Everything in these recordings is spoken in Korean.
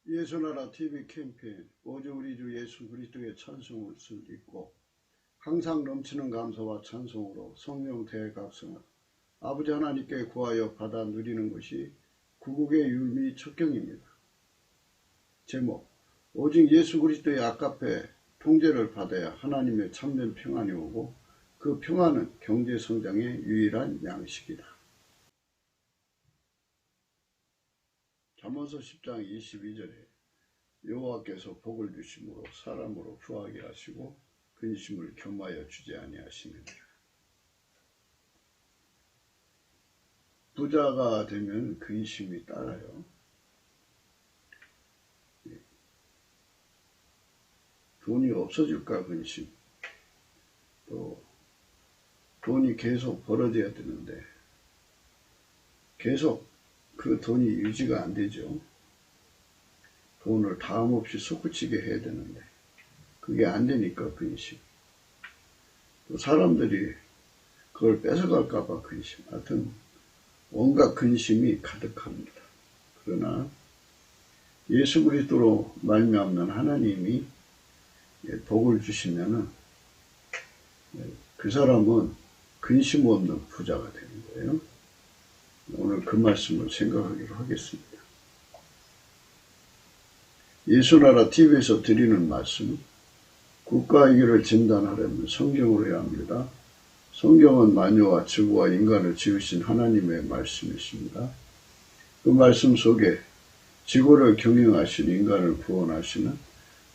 예수나라 TV 캠페인 오직 우리 주 예수 그리스도의 찬송을 읽고 항상 넘치는 감사와 찬송으로 성령 대각성을 아버지 하나님께 구하여 받아 누리는 것이 구국의 율미 첩경입니다. 제목 오직 예수 그리스도의 아가페 통제를 받아야 하나님의 참된 평안이 오고 그 평안은 경제성장의 유일한 양식이다. 잠언서 10장 22절에 여호와께서 복을 주심으로 사람으로 후하게 하시고 근심을 겸하여 주지 아니하시느니라. 부자가 되면 근심이 따라요. 돈이 없어질까 근심, 또 돈이 계속 벌어져야 되는데 계속 그 돈이 유지가 안 되죠. 돈을 다음없이 솟구치게 해야 되는데 그게 안 되니까 근심. 또 사람들이 그걸 뺏어갈까봐 근심. 하여튼 온갖 근심이 가득합니다. 그러나 예수 그리스도로 말미암는 하나님이 복을 주시면은 그 사람은 근심 없는 부자가 되는 거예요. 오늘 그 말씀을 생각하기로 하겠습니다. 예수나라 TV에서 드리는 말씀, 국가 위기를 진단하려면 성경으로 해야 합니다. 성경은 만유와 지구와 인간을 지으신 하나님의 말씀이십니다. 그 말씀 속에 지구를 경영하신 인간을 구원하시는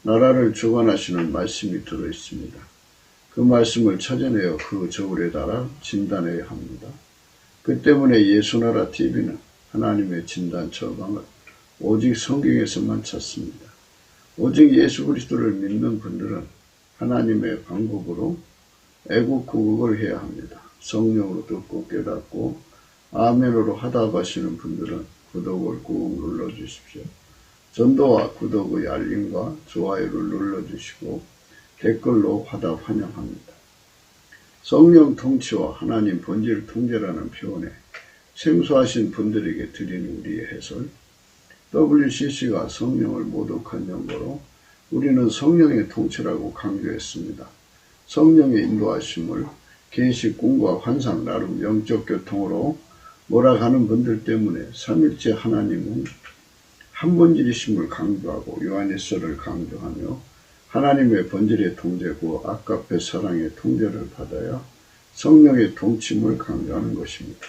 나라를 주관하시는 말씀이 들어있습니다. 그 말씀을 찾아내어 그 저울에 달아 진단해야 합니다. 그 때문에 예수나라 TV는 하나님의 진단 처방을 오직 성경에서만 찾습니다. 오직 예수 그리스도를 믿는 분들은 하나님의 방법으로 애국구국을 해야 합니다. 성령으로 듣고 깨닫고 아멘으로 화답하시는 분들은 구독을 꾹 눌러주십시오. 전도와 구독의 알림과 좋아요를 눌러주시고 댓글로 화답 환영합니다. 성령 통치와 하나님 본질 통제라는 표현에 생소하신 분들에게 드리는 우리의 해설, WCC가 성령을 모독한 연고로 우리는 성령의 통치라고 강조했습니다. 성령의 인도하심을 계시, 꿈과 환상, 나름 영적 교통으로 몰아가는 분들 때문에 삼일째 하나님은 한 본질이심을 강조하고 요한일서를 강조하며 하나님의 본질의 통제고 아가페 사랑의 통제를 받아야 성령의 통침을 강조하는 것입니다.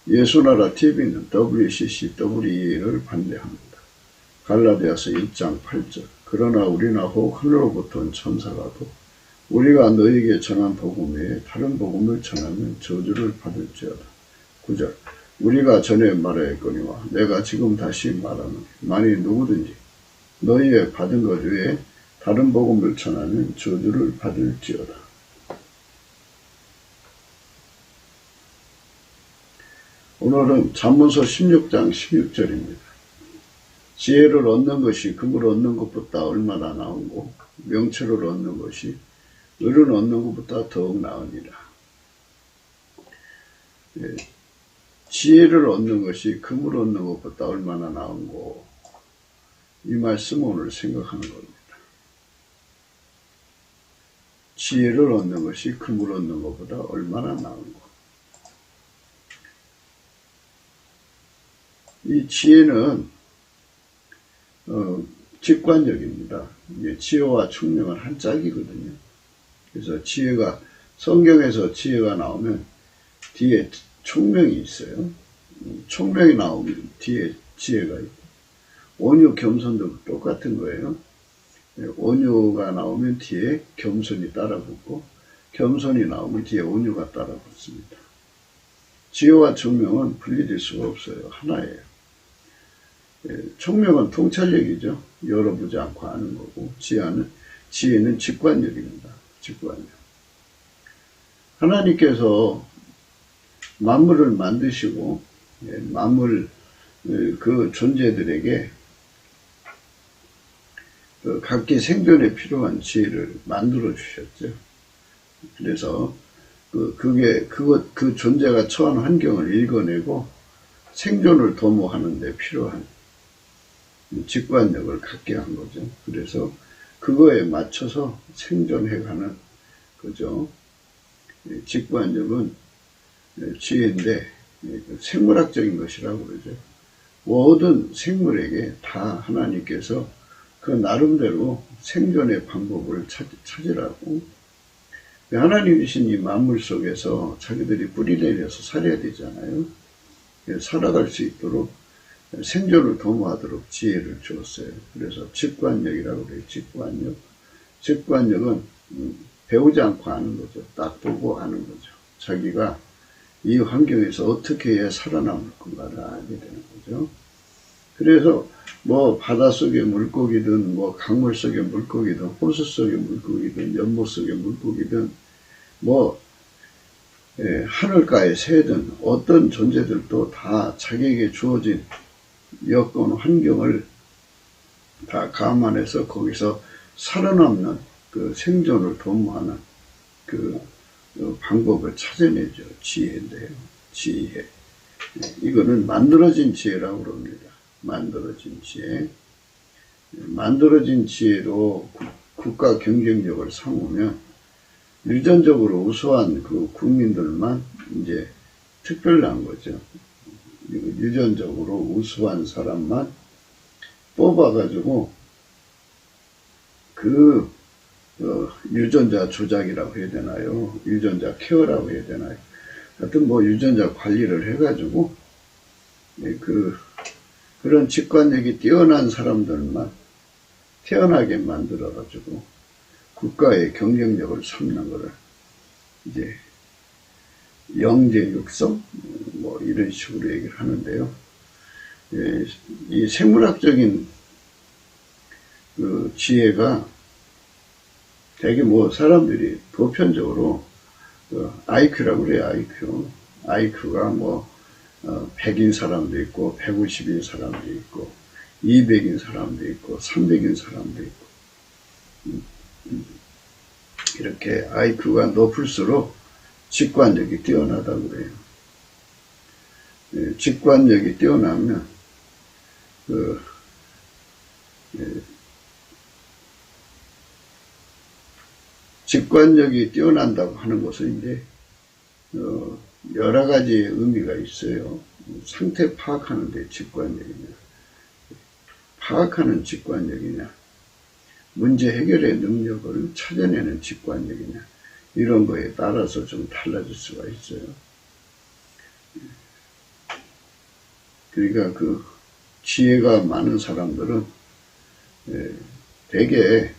예수나라 TV는 WCC, WEA를 반대합니다. 갈라디아서 1장 8절 그러나 우리나 혹 하늘로부터 온 천사라도 우리가 너희에게 전한 복음 외에 다른 복음을 전하면 저주를 받을지어다. 9절 우리가 전에 말하였거니와 내가 지금 다시 말하노니 만일 누구든지 너희의 받은 것 외에 다른 복음을 전하면 저주를 받을지어다. 오늘은 잠언서 16장 16절입니다. 지혜를 얻는 것이 금을 얻는 것보다 얼마나 나은고 명철을 얻는 것이 을을 얻는 것보다 더욱 나으니라. 지혜를 얻는 것이 금을 얻는 것보다 얼마나 나은고 이 말씀 오늘 생각하는 겁니다. 지혜를 얻는 것이 금을 얻는 것보다 얼마나 나은고. 이 지혜는 직관적입니다. 지혜와 총명은 한 짝이거든요. 그래서 지혜가 성경에서 지혜가 나오면 뒤에 총명이 있어요. 총명이 나오면 뒤에 지혜가 있고 온유 겸손도 똑같은 거예요. 온유가 나오면 뒤에 겸손이 따라붙고 겸손이 나오면 뒤에 온유가 따라붙습니다. 지혜와 총명은 분리될 수가 없어요. 하나예요. 총명은 통찰력이죠. 열어보지 않고 아는 거고 지혜는 직관력입니다. 직관력. 하나님께서 만물을 만드시고 만물 그 존재들에게 각기 생존에 필요한 지혜를 만들어 주셨죠. 그래서 그 존재가 처한 환경을 읽어내고 생존을 도모하는 데 필요한 직관력을 갖게 한 거죠. 그래서 그거에 맞춰서 생존해가는 거죠. 직관력은 지혜인데 생물학적인 것이라고 그러죠. 모든 생물에게 다 하나님께서 그 나름대로 생존의 방법을 찾으라고, 하나님 주신 이 만물 속에서 자기들이 뿌리 내려서 살아야 되잖아요. 살아갈 수 있도록 생존을 도모하도록 지혜를 주었어요. 그래서 직관력이라고 그래요. 직관력. 직관력은 배우지 않고 아는 거죠. 딱 보고 아는 거죠. 자기가 이 환경에서 어떻게 해야 살아남을 건가를 알게 되는 거죠. 그래서 뭐 바닷속의 물고기든 뭐 강물 속의 물고기든 호수 속의 물고기든 연못 속의 물고기든 뭐 하늘가의 새든 어떤 존재들도 다 자기에게 주어진 여건 환경을 다 감안해서 거기서 살아남는 그 생존을 도모하는 그 방법을 찾아내죠. 지혜인데요. 지혜. 이거는 만들어진 지혜라고 그럽니다. 만들어진 지혜. 만들어진 지혜로 국가 경쟁력을 삼으면 유전적으로 우수한 그 국민들만 이제 특별한 거죠. 유전적으로 우수한 사람만 뽑아가지고 그 유전자 조작이라고 해야 되나요? 유전자 케어라고 해야 되나요? 하여튼 뭐 유전자 관리를 해가지고 그런 직관력이 뛰어난 사람들만 태어나게 만들어가지고 국가의 경쟁력을 삼는 거를 이제 영재 육성 뭐 이런 식으로 얘기를 하는데요. 이 생물학적인 그 지혜가 되게 뭐 사람들이 보편적으로 IQ라고 그래요. IQ가 뭐 100인 사람도 있고 150인 사람도 있고 200인 사람도 있고 300인 사람도 있고 이렇게 IQ가 높을수록 직관력이 뛰어나다고 그래요. 직관력이 뛰어나면 직관력이 뛰어난다고 하는 것은 이제 여러 가지 의미가 있어요. 상태 파악하는 데 직관력이냐, 파악하는 직관력이냐, 문제 해결의 능력을 찾아내는 직관력이냐, 이런 거에 따라서 좀 달라질 수가 있어요. 그러니까 그 지혜가 많은 사람들은 되게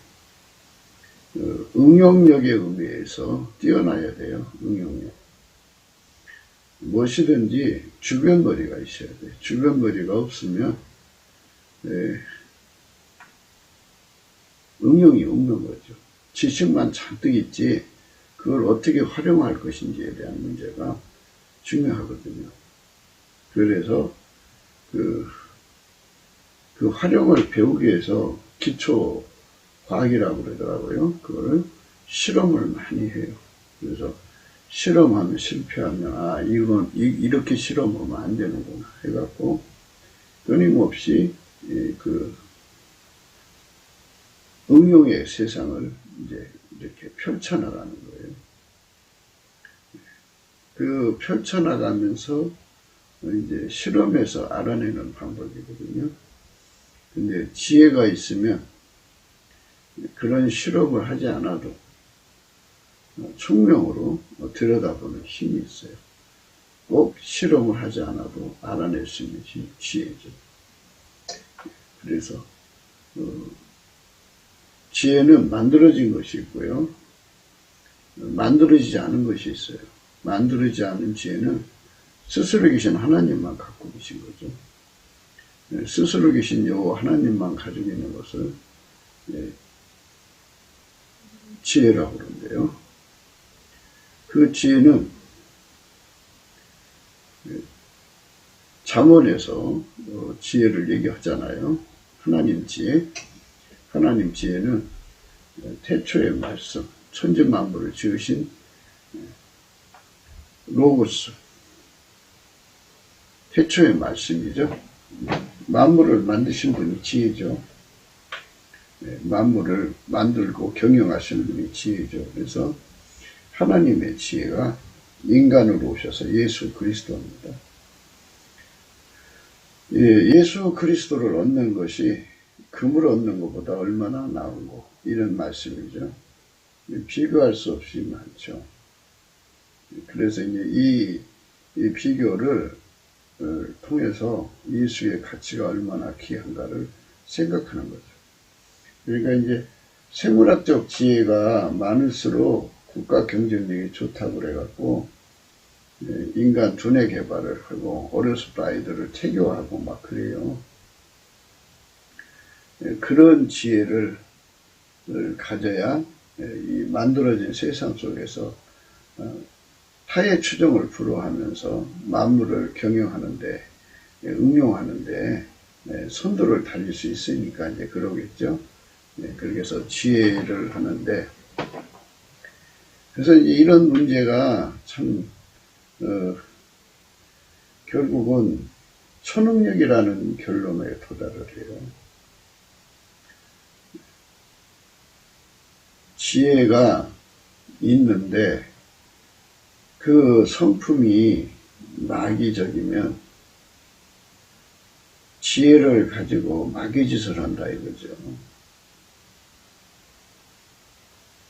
응용력의 의미에서 뛰어나야 돼요. 응용력. 무엇이든지 주변거리가 있어야 돼요. 주변거리가 없으면 응용이 없는 거죠. 지식만 잔뜩 있지 그걸 어떻게 활용할 것인지에 대한 문제가 중요하거든요. 그래서 그 활용을 배우기 위해서 기초 과학이라고 그러더라고요. 그거를 실험을 많이 해요. 그래서 실험하면 실패하면 이건 이렇게 실험하면 안 되는구나 해갖고 끊임없이 그 응용의 세상을 이제 이렇게 펼쳐나가는 거예요. 그 펼쳐나가면서 이제 실험해서 알아내는 방법이거든요. 근데 지혜가 있으면 그런 실험을 하지 않아도 총명으로 들여다보는 힘이 있어요. 꼭 실험을 하지 않아도 알아낼 수 있는 지혜죠. 그래서 지혜는 만들어진 것이 있고요. 만들어지지 않은 것이 있어요. 만들어지지 않은 지혜는 스스로 계신 하나님만 갖고 계신 거죠. 스스로 계신 여호와 하나님만 가지고 있는 것을 지혜라고 그러는데요. 그 지혜는 잠언에서 지혜를 얘기하잖아요. 하나님 지혜. 하나님 지혜는 태초의 말씀, 천지만물을 지으신 로고스, 태초의 말씀이죠. 만물을 만드신 분이 지혜죠. 만물을 만들고 경영하시는 분이 지혜죠. 그래서 하나님의 지혜가 인간으로 오셔서 예수 그리스도입니다. 예수 그리스도를 얻는 것이 금을 얻는 것보다 얼마나 나은고, 이런 말씀이죠. 비교할 수 없이 많죠. 그래서 이제 이 비교를 통해서 예수의 가치가 얼마나 귀한가를 생각하는 거죠. 그러니까 이제 생물학적 지혜가 많을수록 국가 경쟁력이 좋다고 그래갖고 인간 두뇌 개발을 하고 어려서부터 아이들을 태교하고 막 그래요. 그런 지혜를 가져야 이 만들어진 세상 속에서 타의 추종을 불허하면서 만물을 경영하는데, 응용하는데 선두를 달릴 수 있으니까 이제 그러겠죠. 그래서 지혜를 하는데, 그래서 이런 문제가 참 결국은 초능력이라는 결론에 도달을 해요. 지혜가 있는데 그 성품이 마귀적이면 지혜를 가지고 마귀짓을 한다 이거죠.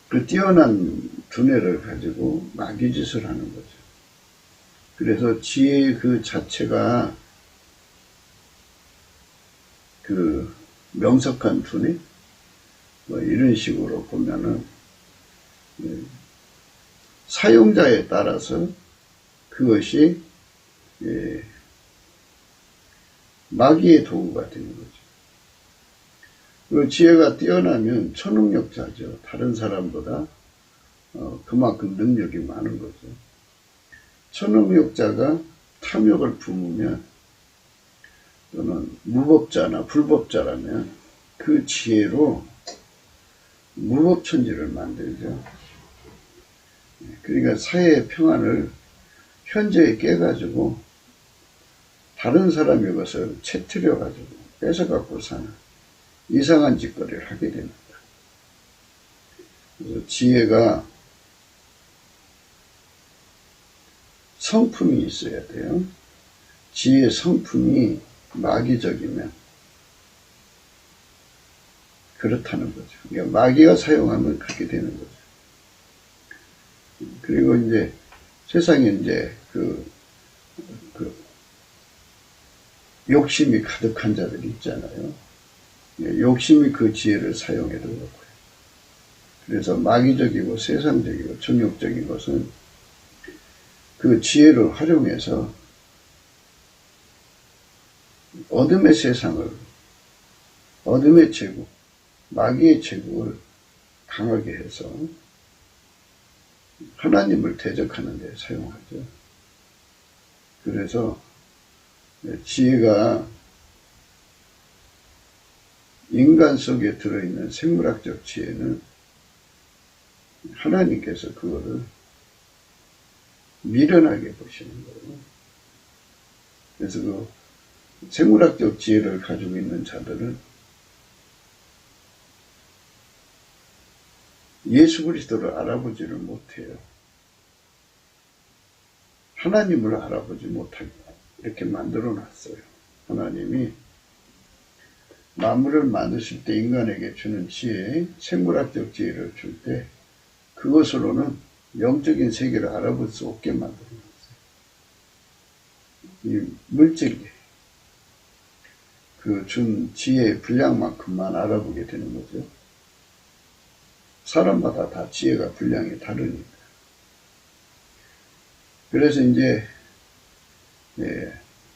그 뛰어난 두뇌를 가지고 마귀짓을 하는 거죠. 그래서 지혜 그 자체가 그 명석한 두뇌 뭐 이런 식으로 보면은 사용자에 따라서 그것이 마귀의 도구가 되는 거죠. 그 지혜가 뛰어나면 초능력자죠. 다른 사람보다 그만큼 능력이 많은 거죠. 초능력자가 탐욕을 품으면 또는 무법자나 불법자라면 그 지혜로 무법천지를 만들죠. 그러니까 사회의 평안을 현재에 깨가지고 다른 사람의 것을 채트려가지고 뺏어갖고 사는 이상한 짓거리를 하게 됩니다. 그래서 지혜가 성품이 있어야 돼요. 지혜의 성품이 마귀적이면 그렇다는 거죠. 그러니까 마귀가 사용하면 그렇게 되는 거죠. 그리고 이제 세상에 이제 그 욕심이 가득한 자들이 있잖아요. 욕심이 그 지혜를 사용해도 그렇고요. 그래서 마귀적이고 세상적이고 정욕적인 것은 그 지혜를 활용해서 어둠의 세상을, 어둠의 제국, 마귀의 제국을 강하게 해서 하나님을 대적하는 데 사용하죠. 그래서 지혜가 인간 속에 들어있는 생물학적 지혜는 하나님께서 그거를 미련하게 보시는 거예요. 그래서 그 생물학적 지혜를 가지고 있는 자들은 예수 그리스도를 알아보지를 못해요. 하나님을 알아보지 못하게 이렇게 만들어 놨어요. 하나님이 만물을 만드실 때 인간에게 주는 지혜, 생물학적 지혜를 줄 때 그것으로는 영적인 세계를 알아볼 수 없게 만들어 놨어요. 이 물질계, 그 준 지혜의 분량만큼만 알아보게 되는 거죠. 사람마다 다 지혜가 분량이 다르니까. 그래서 이제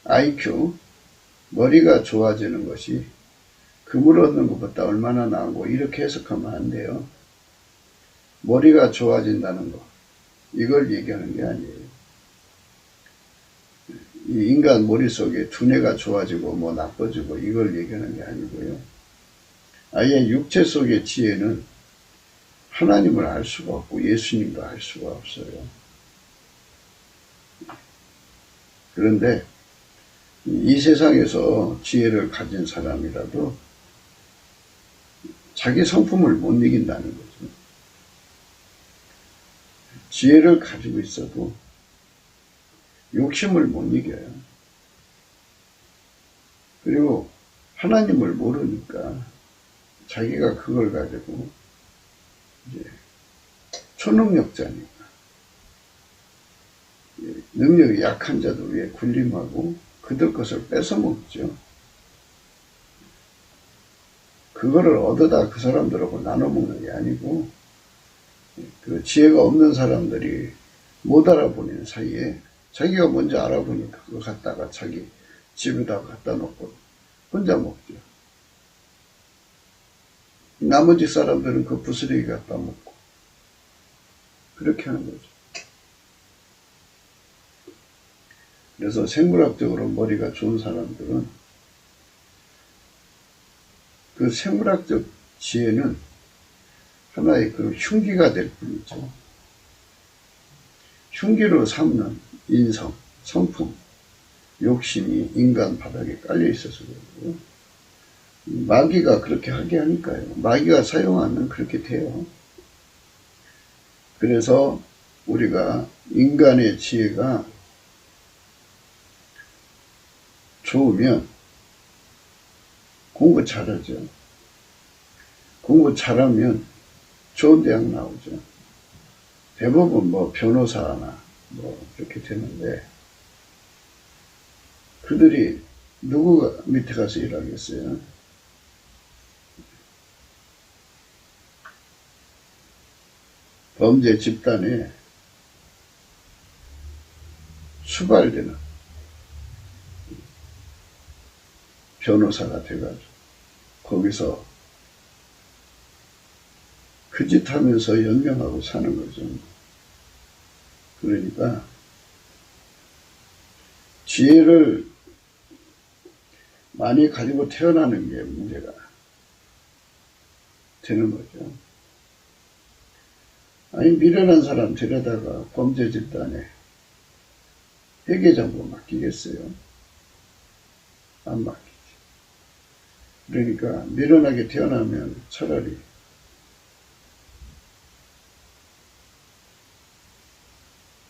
IQ, 머리가 좋아지는 것이 금을 얻는 것보다 얼마나 나은고 이렇게 해석하면 안 돼요. 머리가 좋아진다는 거, 이걸 얘기하는 게 아니에요. 이 인간 머릿속에 두뇌가 좋아지고 뭐 나빠지고 이걸 얘기하는 게 아니고요. 아예 육체 속의 지혜는 하나님을 알 수가 없고 예수님도 알 수가 없어요. 그런데 이 세상에서 지혜를 가진 사람이라도 자기 성품을 못 이긴다는 거죠. 지혜를 가지고 있어도 욕심을 못 이겨요. 그리고 하나님을 모르니까 자기가 그걸 가지고 이제 초능력자니까 능력이 약한 자들 위에 군림하고 그들 것을 뺏어먹죠. 그거를 얻어다 그 사람들하고 나눠먹는 게 아니고 그 지혜가 없는 사람들이 못 알아보는 사이에 자기가 먼저 알아보니까 그거 갖다가 자기 집에다 갖다 놓고 혼자 먹죠. 나머지 사람들은 그 부스러기 갖다 먹고 그렇게 하는 거죠. 그래서 생물학적으로 머리가 좋은 사람들은 그 생물학적 지혜는 하나의 그 흉기가 될 뿐이죠. 흉기로 삼는 인성, 성품, 욕심이 인간 바닥에 깔려 있어서 그러고요. 마귀가 그렇게 하게 하니까요. 마귀가 사용하면 그렇게 돼요. 그래서 우리가 인간의 지혜가 좋으면 공부 잘하죠. 공부 잘하면 좋은 대학 나오죠. 대부분 뭐 변호사나 뭐 이렇게 되는데 그들이 누구가 밑에 가서 일하겠어요? 범죄 집단에 수발되는 변호사가 돼가지고 거기서 그 짓 하면서 연명하고 사는 거죠. 그러니까 지혜를 많이 가지고 태어나는 게 문제가 되는 거죠. 아니 미련한 사람 데려다가 범죄 집단에 회계장부 맡기겠어요? 안 맡기지. 그러니까 미련하게 태어나면 차라리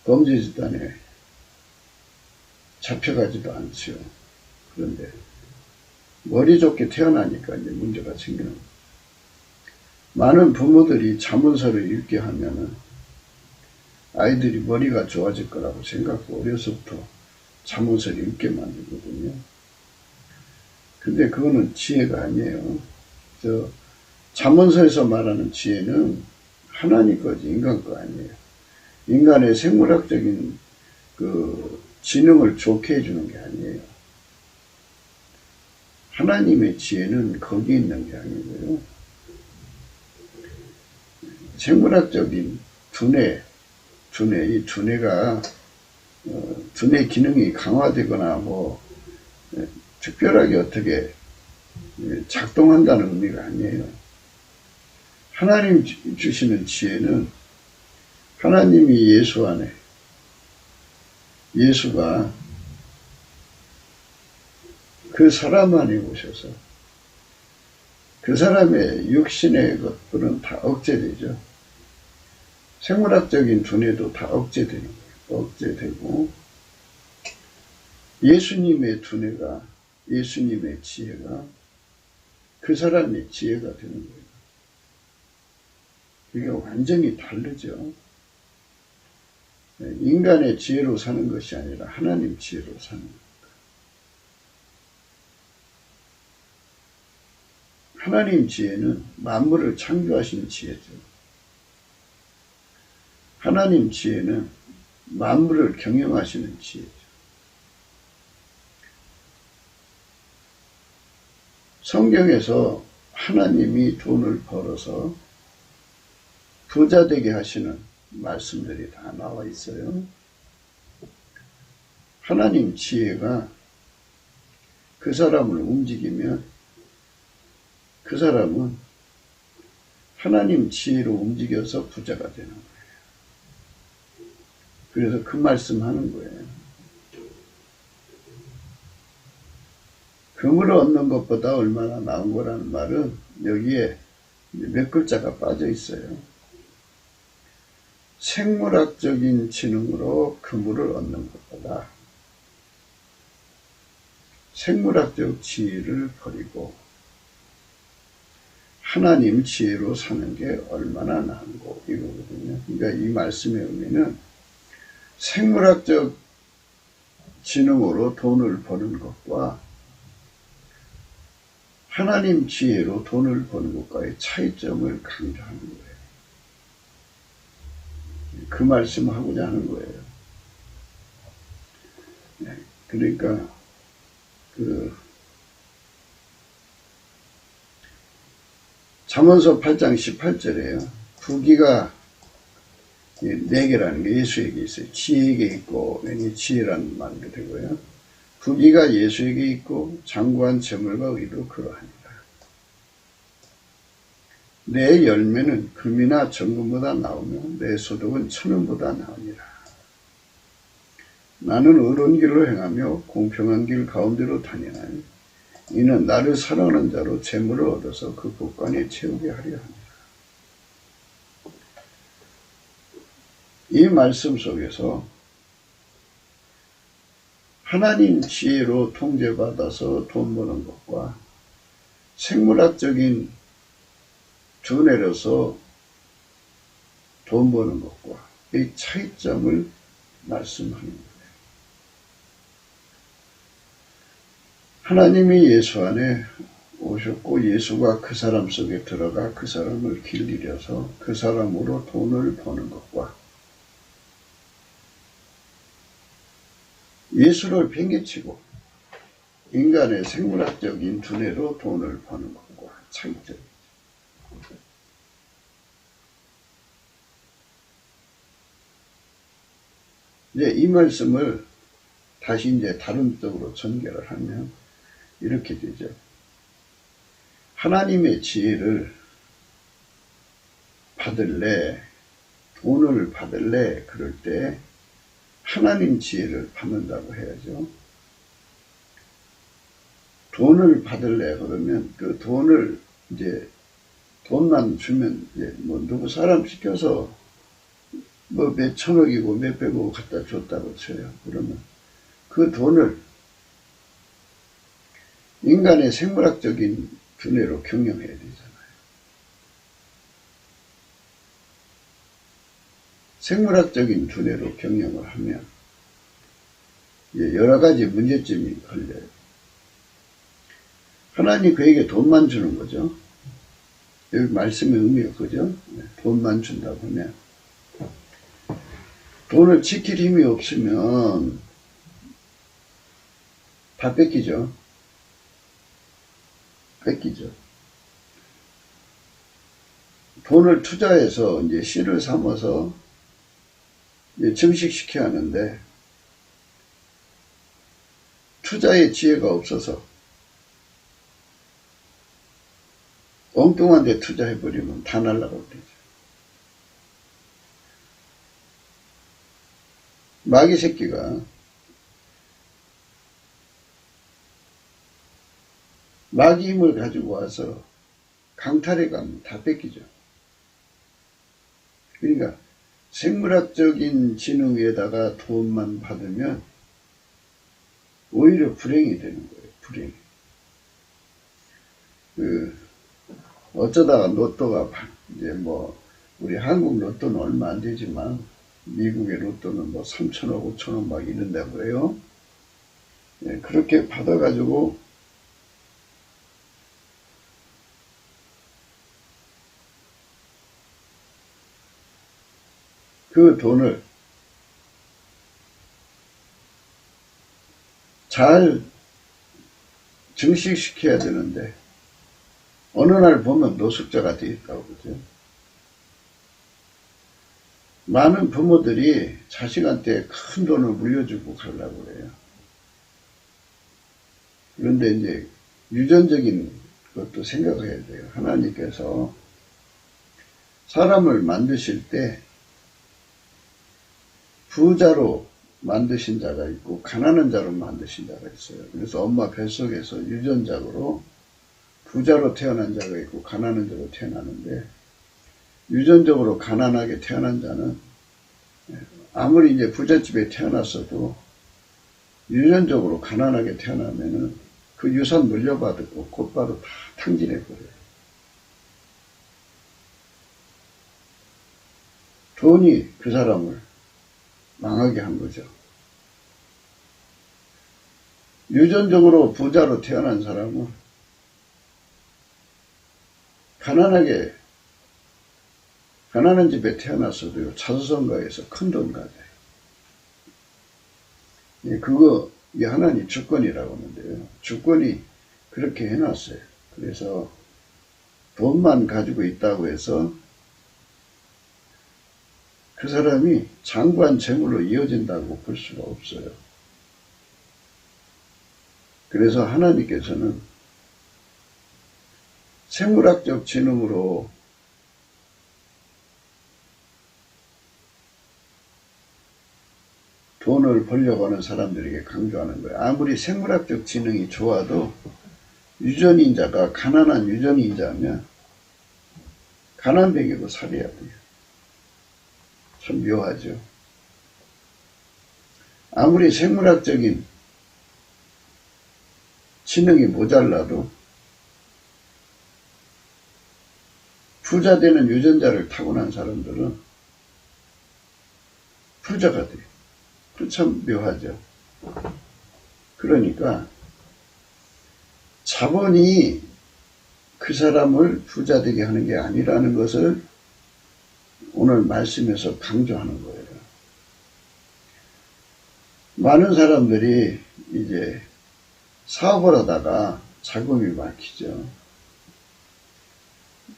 범죄 집단에 잡혀가지도 않지요. 그런데 머리 좋게 태어나니까 이제 문제가 생기는 거예요. 많은 부모들이 자문서를 읽게 하면은 아이들이 머리가 좋아질 거라고 생각하고 어려서부터 자문서를 읽게 만들거든요. 근데 그거는 지혜가 아니에요. 자문서에서 말하는 지혜는 하나님 거지 인간 거 아니에요. 인간의 생물학적인 그 지능을 좋게 해주는 게 아니에요. 하나님의 지혜는 거기 있는 게 아니고요. 생물학적인 이 두뇌가 두뇌 기능이 강화되거나 뭐 특별하게 어떻게 작동한다는 의미가 아니에요. 하나님 주시는 지혜는 하나님이 예수 안에 예수가 그 사람 안에 오셔서 그 사람의 육신의 것들은 다 억제되죠. 생물학적인 두뇌도 다 억제되는 거예요. 억제되고 예수님의 두뇌가 예수님의 지혜가 그 사람의 지혜가 되는 거예요. 그게 완전히 다르죠. 인간의 지혜로 사는 것이 아니라 하나님 지혜로 사는 거예요. 하나님 지혜는 만물을 창조하시는 지혜죠. 하나님 지혜는 만물을 경영하시는 지혜죠. 성경에서 하나님이 돈을 벌어서 부자 되게 하시는 말씀들이 다 나와 있어요. 하나님 지혜가 그 사람을 움직이면 그 사람은 하나님 지혜로 움직여서 부자가 되는 거예요. 그래서 그 말씀 하는 거예요. 금을 얻는 것보다 얼마나 나은 거라는 말은 여기에 몇 글자가 빠져 있어요. 생물학적인 지능으로 그물을 얻는 것보다 생물학적 지혜를 버리고 하나님 지혜로 사는 게 얼마나 나은고 이거거든요. 그러니까 이 말씀의 의미는 생물학적 지능으로 돈을 버는 것과 하나님 지혜로 돈을 버는 것과의 차이점을 강조하는 거예요. 그 말씀을 하고자 하는 거예요. 그러니까 잠언서 8장 18절에요. 부귀가 4개라는 게 예수에게 있어요. 지혜에게 있고, 여기 지혜라는 말이 되고요. 부귀가 예수에게 있고, 장구한 재물과 의도 그러하니라. 내 열매는 금이나 정금보다 나오며, 내 소득은 천원보다 나으니라. 나는 의로운 길로 행하며, 공평한 길 가운데로 다니나니, 이는 나를 사랑하는 자로 재물을 얻어서 그 곳간에 채우게 하려 합니다. 이 말씀 속에서 하나님 지혜로 통제받아서 돈 버는 것과 생물학적인 두뇌로서 돈 버는 것과 이 차이점을 말씀하는 거예요. 하나님이 예수 안에 오셨고 예수가 그 사람 속에 들어가 그 사람을 길들여서 그 사람으로 돈을 버는 것과 예수를 팽개치고 인간의 생물학적인 두뇌로 돈을 버는 것과 차이점이죠. 이제 이 말씀을 다시 이제 다른 쪽으로 전개를 하면 이렇게 되죠. 하나님의 지혜를 받을래, 돈을 받을래, 그럴 때 하나님 지혜를 받는다고 해야죠. 돈을 받을래, 그러면 그 돈을 이제 돈만 주면 이제 뭐 누구 사람 시켜서 뭐 몇천억이고 몇백억 갖다 줬다고 쳐요. 그러면 그 돈을 인간의 생물학적인 두뇌로 경영해야 되잖아요. 생물학적인 두뇌로 경영을 하면 여러 가지 문제점이 걸려요. 하나님 그에게 돈만 주는 거죠. 여기 말씀의 의미가 그죠? 돈만 준다고 하면 돈을 지킬 힘이 없으면 다 뺏기죠. 돈을 투자해서 이제 씨를 삼아서 이제 증식시켜야 하는데 투자의 지혜가 없어서 엉뚱한 데 투자해버리면 다 날라가고 되죠. 마귀 새끼가 마귀 힘을 가지고 와서 강탈해 가면 다 뺏기죠. 그러니까 생물학적인 지능 위에다가 돈만 받으면 오히려 불행이 되는 거예요. 불행. 어쩌다가 로또가 이제 뭐 우리 한국 로또는 얼마 안 되지만 미국의 로또는 뭐 3천억, 5천억 막 이런다고 그래요. 그렇게 받아가지고 그 돈을 잘 증식시켜야 되는데 어느 날 보면 노숙자가 되어 있다고 그러죠. 많은 부모들이 자식한테 큰 돈을 물려주고 가려고 그래요. 그런데 이제 유전적인 것도 생각해야 돼요. 하나님께서 사람을 만드실 때 부자로 만드신 자가 있고 가난한 자로 만드신 자가 있어요. 그래서 엄마 뱃속에서 유전적으로 부자로 태어난 자가 있고 가난한 자로 태어나는데, 유전적으로 가난하게 태어난 자는 아무리 이제 부잣집에 태어났어도 유전적으로 가난하게 태어나면은 그 유산 물려받고 곧바로 다 탕진해버려요. 돈이 그 사람을 망하게 한 거죠. 유전적으로 부자로 태어난 사람은 가난한 집에 태어났어도요, 자수성가해서 큰 돈 가져요. 이게 하나님 주권이라고 하는데요. 주권이 그렇게 해놨어요. 그래서 돈만 가지고 있다고 해서 그 사람이 장관 재물로 이어진다고 볼 수가 없어요. 그래서 하나님께서는 생물학적 지능으로 돈을 벌려고 하는 사람들에게 강조하는 거예요. 아무리 생물학적 지능이 좋아도 유전인자가 가난한 유전인자면 가난뱅이로 살아야 돼요. 참 묘하죠. 아무리 생물학적인 지능이 모자라도 부자 되는 유전자를 타고난 사람들은 부자가 돼요. 그 참 묘하죠. 그러니까 자본이 그 사람을 부자 되게 하는 게 아니라는 것을 오늘 말씀에서 강조하는 거예요. 많은 사람들이 이제 사업을 하다가 자금이 막히죠.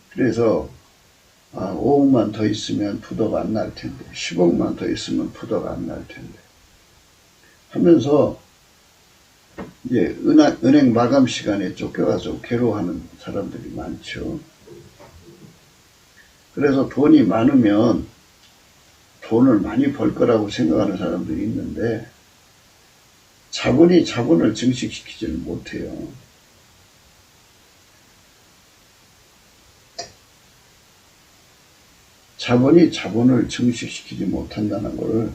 그래서 5억만 더 있으면 부도가 안 날 텐데, 10억만 더 있으면 부도가 안 날 텐데 하면서 이제 은행 마감 시간에 쫓겨가서 괴로워하는 사람들이 많죠. 그래서 돈이 많으면 돈을 많이 벌 거라고 생각하는 사람들이 있는데, 자본이 자본을 증식시키지는 못해요. 자본이 자본을 증식시키지 못한다는 것을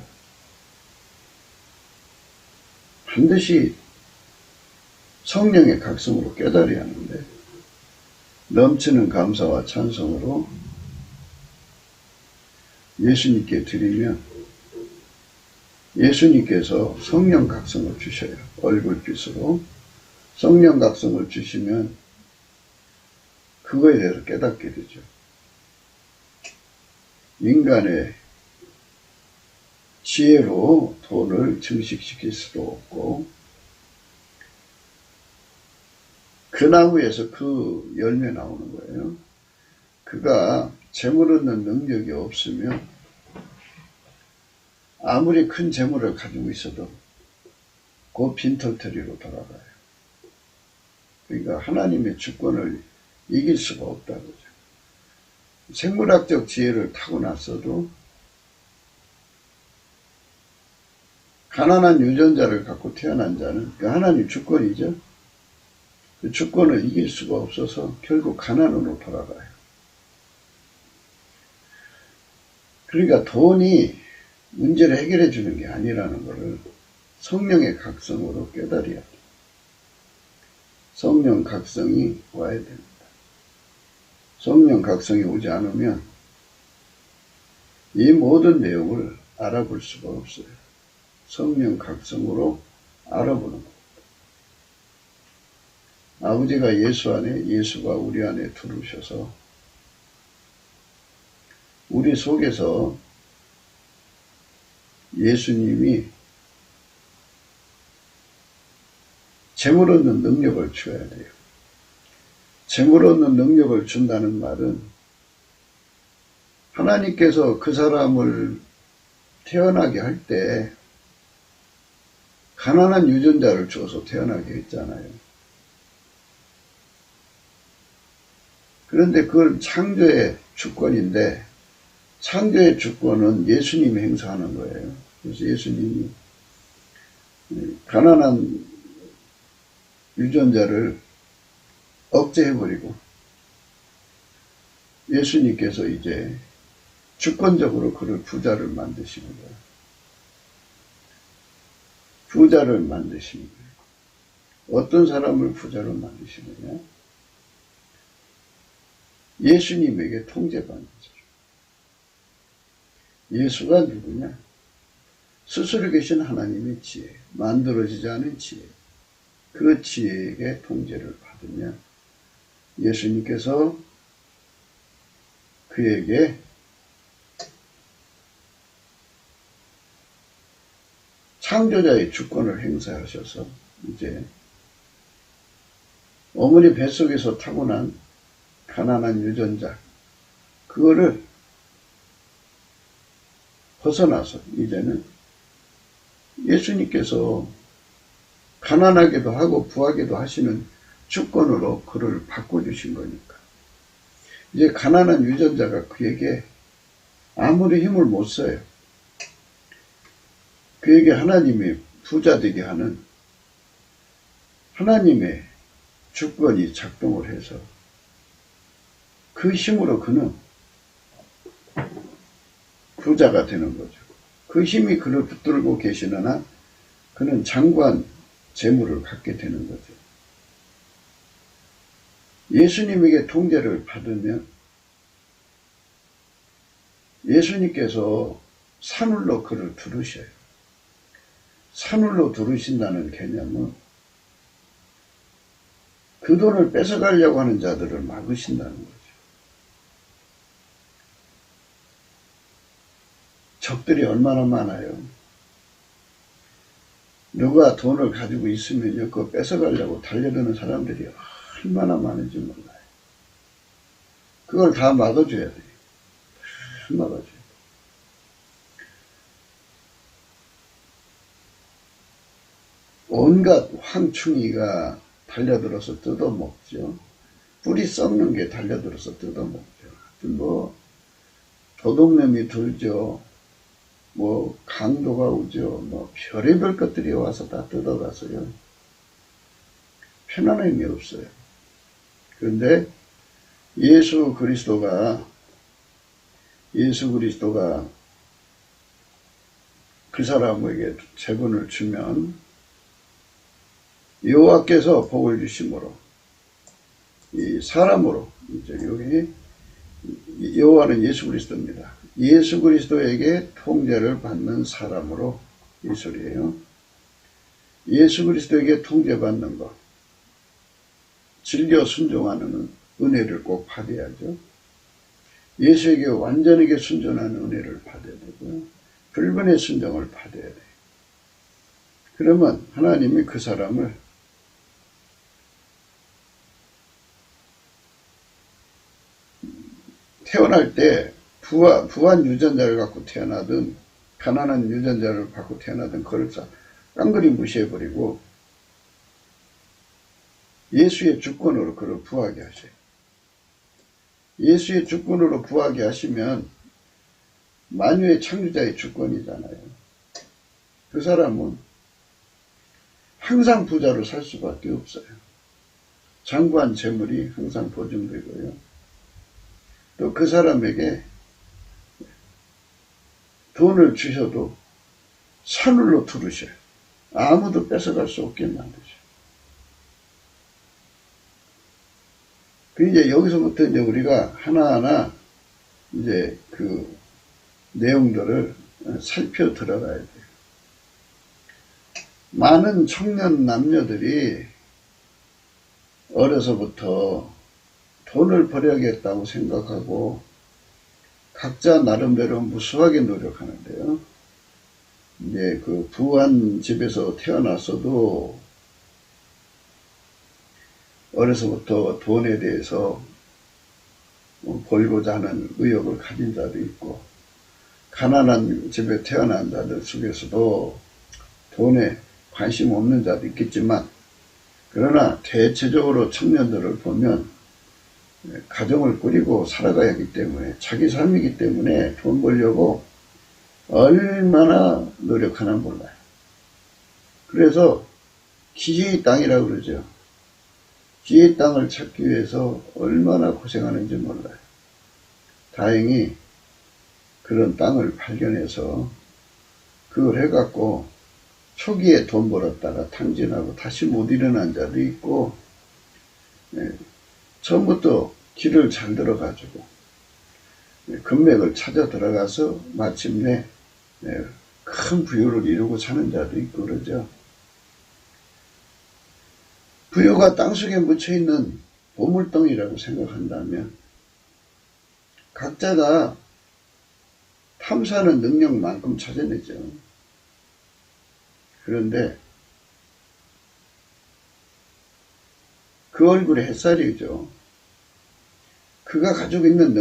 반드시 성령의 각성으로 깨달아야 하는데, 넘치는 감사와 찬송으로 예수님께 드리면 예수님께서 성령 각성을 주셔요. 얼굴빛으로 성령 각성을 주시면 그거에 대해서 깨닫게 되죠. 인간의 지혜로 돈을 증식시킬 수도 없고, 그 나무에서 그 열매 나오는 거예요. 그가 재물 얻는 능력이 없으면 아무리 큰 재물을 가지고 있어도 그 빈털터리로 돌아가요. 그러니까 하나님의 주권을 이길 수가 없다고요. 생물학적 지혜를 타고났어도 가난한 유전자를 갖고 태어난 자는 그 하나님 주권이죠. 그 주권을 이길 수가 없어서 결국 가난으로 돌아가요. 그러니까 돈이 문제를 해결해 주는 게 아니라는 것을 성령의 각성으로 깨달아야 돼요. 성령 각성이 와야 됩니다. 성령 각성이 오지 않으면 이 모든 내용을 알아볼 수가 없어요. 성령 각성으로 알아보는 겁니다. 아버지가 예수 안에, 예수가 우리 안에 들어오셔서 우리 속에서 예수님이 재물 얻는 능력을 줘야 돼요. 재물 얻는 능력을 준다는 말은 하나님께서 그 사람을 태어나게 할 때 가난한 유전자를 줘서 태어나게 했잖아요. 그런데 그건 창조의 주권인데, 창조의 주권은 예수님이 행사하는 거예요. 그래서 예수님이 가난한 유전자를 억제해버리고 예수님께서 이제 주권적으로 그를 부자를 만드시는 거예요. 부자를 만드시는 거예요. 어떤 사람을 부자로 만드시느냐? 예수님에게 통제받는 사람. 예수가 누구냐? 스스로 계신 하나님의 지혜, 만들어지지 않은 지혜, 그 지혜에게 통제를 받으면 예수님께서 그에게 창조자의 주권을 행사하셔서 이제 어머니 뱃속에서 타고난 가난한 유전자, 그거를 벗어나서 이제는 예수님께서 가난하게도 하고 부하게도 하시는 주권으로 그를 바꿔주신 거니까. 이제 가난한 유전자가 그에게 아무리 힘을 못 써요. 그에게 하나님이 부자 되게 하는 하나님의 주권이 작동을 해서 그 힘으로 그는 부자가 되는 거죠. 그 힘이 그를 붙들고 계시느나 그는 장관 재물을 갖게 되는 거죠. 예수님에게 통제를 받으면 예수님께서 산울로 그를 두르셔요. 산울로 두르신다는 개념은 그 돈을 뺏어가려고 하는 자들을 막으신다는 거죠. 적들이 얼마나 많아요. 누가 돈을 가지고 있으면요, 그거 뺏어가려고 달려드는 사람들이 얼마나 많은지 몰라요. 그걸 다 막아줘야 돼요. 다 막아줘야 돼요. 온갖 황충이가 달려들어서 뜯어먹죠. 뿌리 썩는 게 달려들어서 뜯어먹죠. 뭐 도둑놈이 들죠. 뭐 강도가 오죠. 뭐 별의별 것들이 와서 다 뜯어가서요. 편안함이 없어요. 그런데 예수 그리스도가 그 사람에게 재분을 주면 여호와께서 복을 주심으로 이 사람으로 이제 여기 여호와는 예수 그리스도입니다. 예수 그리스도에게 통제를 받는 사람으로 이 소리예요. 예수 그리스도에게 통제받는 것, 즐겨 순종하는 은혜를 꼭 받아야죠. 예수에게 완전하게 순종하는 은혜를 받아야 되고요. 불변의 순종을 받아야 돼요. 그러면 하나님이 그 사람을 태어날 때 부한 유전자를 갖고 태어나든 가난한 유전자를 갖고 태어나든 그걸 깡그리 무시해버리고 예수의 주권으로 그를 부하게 하셔요. 예수의 주권으로 부하게 하시면 만유의 창조자의 주권이잖아요. 그 사람은 항상 부자로 살 수밖에 없어요. 장관 재물이 항상 보증되고요. 또 그 사람에게 돈을 주셔도 산울로 두르셔요. 아무도 뺏어갈 수 없게 만드셔요. 이제 여기서부터 이제 우리가 하나하나 이제 그 내용들을 살펴 들어가야 돼요. 많은 청년 남녀들이 어려서부터 돈을 벌여야겠다고 생각하고 각자 나름대로 무수하게 노력하는데요. 이제 그 부한 집에서 태어났어도 어려서부터 돈에 대해서 벌고자 하는 의욕을 가진 자도 있고, 가난한 집에 태어난 자들 속에서도 돈에 관심 없는 자도 있겠지만, 그러나 대체적으로 청년들을 보면 가정을 꾸리고 살아가야 하기 때문에, 자기 삶이기 때문에 돈 벌려고 얼마나 노력하나 몰라요. 그래서 기회의 땅이라고 그러죠. 기회의 땅을 찾기 위해서 얼마나 고생하는지 몰라요. 다행히 그런 땅을 발견해서 그걸 해갖고 초기에 돈 벌었다가 탕진하고 다시 못 일어난 자도 있고, 처음부터 길을 잘 들어가지고 금맥을 찾아 들어가서 마침내 큰 부유를 이루고 사는 자도 있고 그러죠. 부유가 땅속에 묻혀있는 보물덩이라고 생각한다면 각자가 탐사하는 능력만큼 찾아내죠. 그런데 그 얼굴에 햇살이죠. 그가 가지고 있는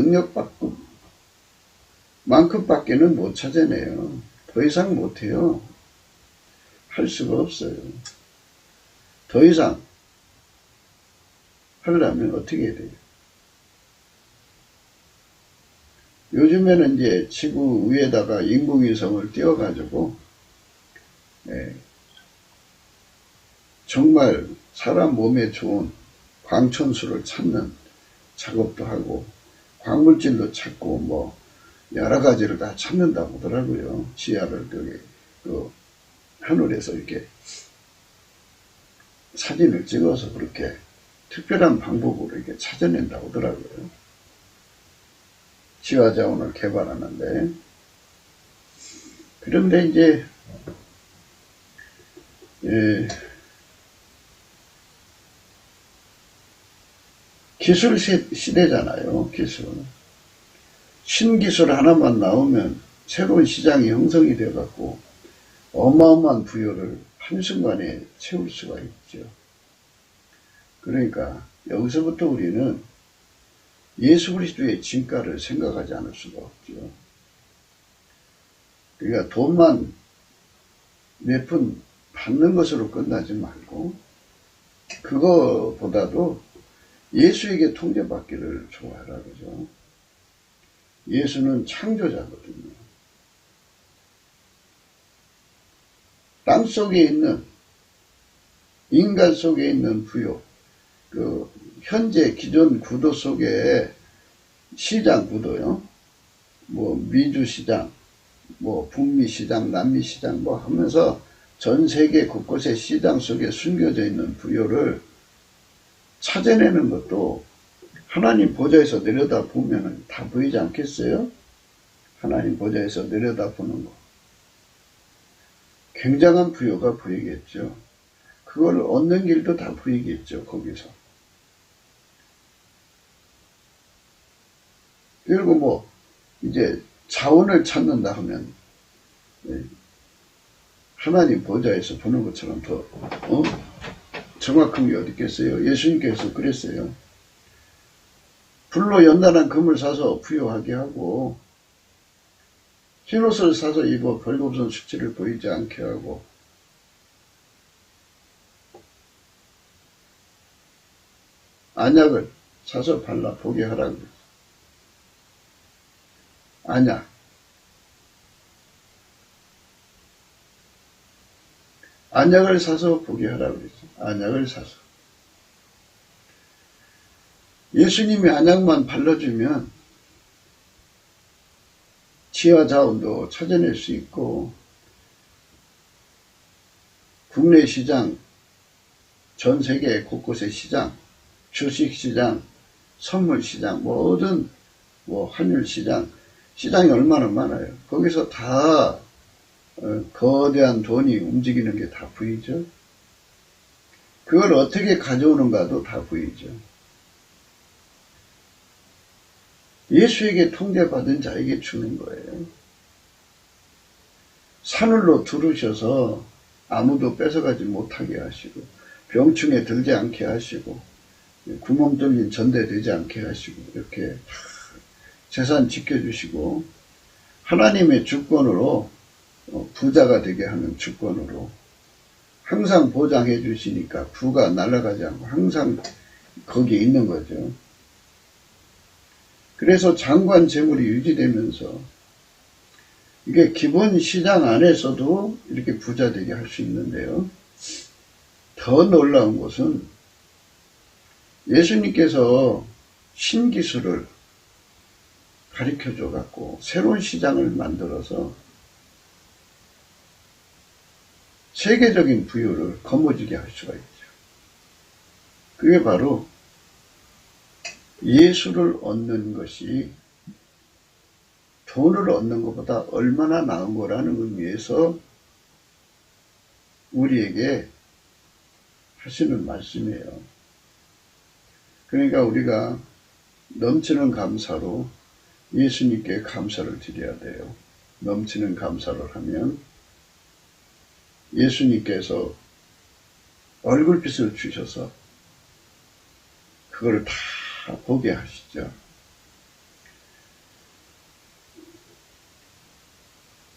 능력만큼밖에는 못 찾아내요. 더 이상 못해요. 할 수가 없어요. 더 이상 하려면 어떻게 해야 돼요? 요즘에는 이제 지구 위에다가 인공위성을 띄워가지고 정말 사람 몸에 좋은 광천수를 찾는 작업도 하고 광물질도 찾고 뭐 여러 가지를 다 찾는다고 하더라고요. 지하를 하늘에서 이렇게 사진을 찍어서 그렇게 특별한 방법으로 이렇게 찾아낸다고 하더라고요. 지하자원을 개발하는데, 그런데 이제 기술 시대잖아요. 기술. 신기술 하나만 나오면 새로운 시장이 형성이 돼갖고 어마어마한 부여를 한순간에 채울 수가 있죠. 그러니까 여기서부터 우리는 예수 그리스도의 진가를 생각하지 않을 수가 없죠. 그러니까 돈만 몇 푼 받는 것으로 끝나지 말고 그거보다도 예수에게 통제받기를 좋아하라 그러죠. 예수는 창조자거든요. 땅 속에 있는, 인간 속에 있는 부요, 현재 기존 구도 속에 시장 구도요. 뭐 미주 시장, 뭐 북미 시장, 남미 시장 뭐 하면서 전 세계 곳곳의 시장 속에 숨겨져 있는 부요를 찾아내는 것도 하나님 보좌에서 내려다 보면 다 보이지 않겠어요? 하나님 보좌에서 내려다 보는 거. 굉장한 부요가 보이겠죠. 그걸 얻는 길도 다 보이겠죠, 거기서. 그리고 뭐, 이제 자원을 찾는다 하면, 하나님 보좌에서 보는 것처럼 더, 정확한 게 어디 있겠어요? 예수님께서 그랬어요. 불로 연단한 금을 사서 부요하게 하고, 흰옷을 사서 입어 벌거벗은 수치를 보이지 않게 하고, 안약을 사서 발라 보게 하라고 그랬어요. 안약을 사서 보게 하라고 그랬어요. 안약을 사서. 예수님이 안약만 발라주면 지하 자원도 찾아낼 수 있고, 국내 시장, 전 세계 곳곳의 시장, 주식시장, 선물시장, 모든 환율시장, 시장이 얼마나 많아요. 거기서 다 거대한 돈이 움직이는 게 다 보이죠. 그걸 어떻게 가져오는가도 다 보이죠. 예수에게 통제받은 자에게 주는 거예요. 산울로 두르셔서 아무도 뺏어가지 못하게 하시고, 병충해 들지 않게 하시고, 구멍 뚫린 전대 되지 않게 하시고, 이렇게 재산 지켜주시고, 하나님의 주권으로 부자가 되게 하는 주권으로 항상 보장해 주시니까 부가 날아가지 않고 항상 거기에 있는 거죠. 그래서 장관 재물이 유지되면서 이게 기본 시장 안에서도 이렇게 부자 되게 할 수 있는데요. 더 놀라운 것은 예수님께서 신기술을 가르쳐줘 갖고 새로운 시장을 만들어서 세계적인 부유를 거머쥐게 할 수가 있죠. 그게 바로 예수를 얻는 것이 돈을 얻는 것보다 얼마나 나은 거라는 의미에서 우리에게 하시는 말씀이에요. 그러니까 우리가 넘치는 감사로 예수님께 감사를 드려야 돼요. 넘치는 감사를 하면 예수님께서 얼굴빛을 주셔서 그걸 다 보게 하시죠.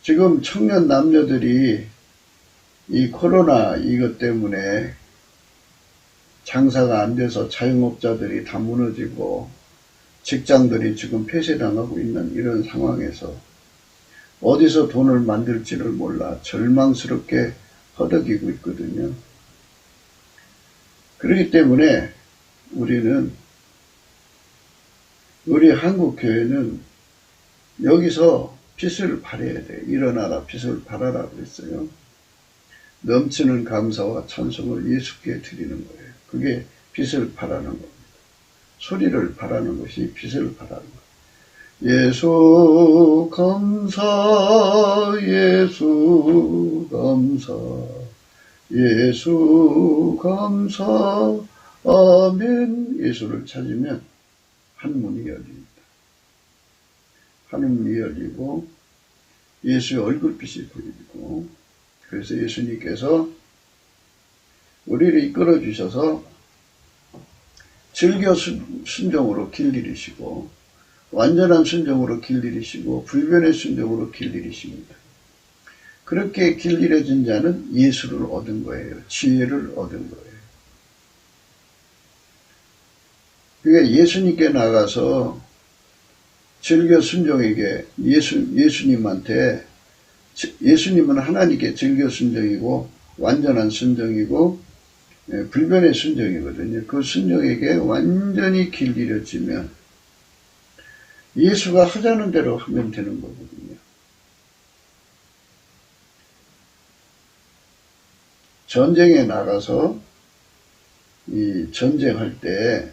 지금 청년 남녀들이 이 코로나 이것 때문에 장사가 안 돼서 자영업자들이 다 무너지고 직장들이 지금 폐쇄당하고 있는 이런 상황에서 어디서 돈을 만들지를 몰라 절망스럽게 허덕이고 있거든요. 그렇기 때문에 우리 한국교회는 여기서 빛을 발해야 돼. 일어나라 빛을 발하라 그랬어요. 넘치는 감사와 찬송을 예수께 드리는 거예요. 그게 빛을 발하는 겁니다. 소리를 발하는 것이 빛을 발하는 거예요. 예수 감사, 예수 감사, 예수 감사, 아멘. 예수를 찾으면 한문이 열립니다. 하늘문이 열리고 예수의 얼굴빛이 보이고, 그래서 예수님께서 우리를 이끌어 주셔서 즐겨 순종으로 길들이시고 완전한 순종으로 길들이시고 불변의 순종으로 길들이십니다. 그렇게 길들여진 자는 예수를 얻은 거예요. 지혜를 얻은 거예요. 그러니까 예수님께 나가서 즐겨 순종에게 예수님한테, 예수님은 하나님께 즐겨 순종이고 완전한 순종이고 불변의 순종이거든요. 그 순종에게 완전히 길들여지면 예수가 하자는 대로 하면 되는 거거든요. 전쟁에 나가서 이 전쟁할 때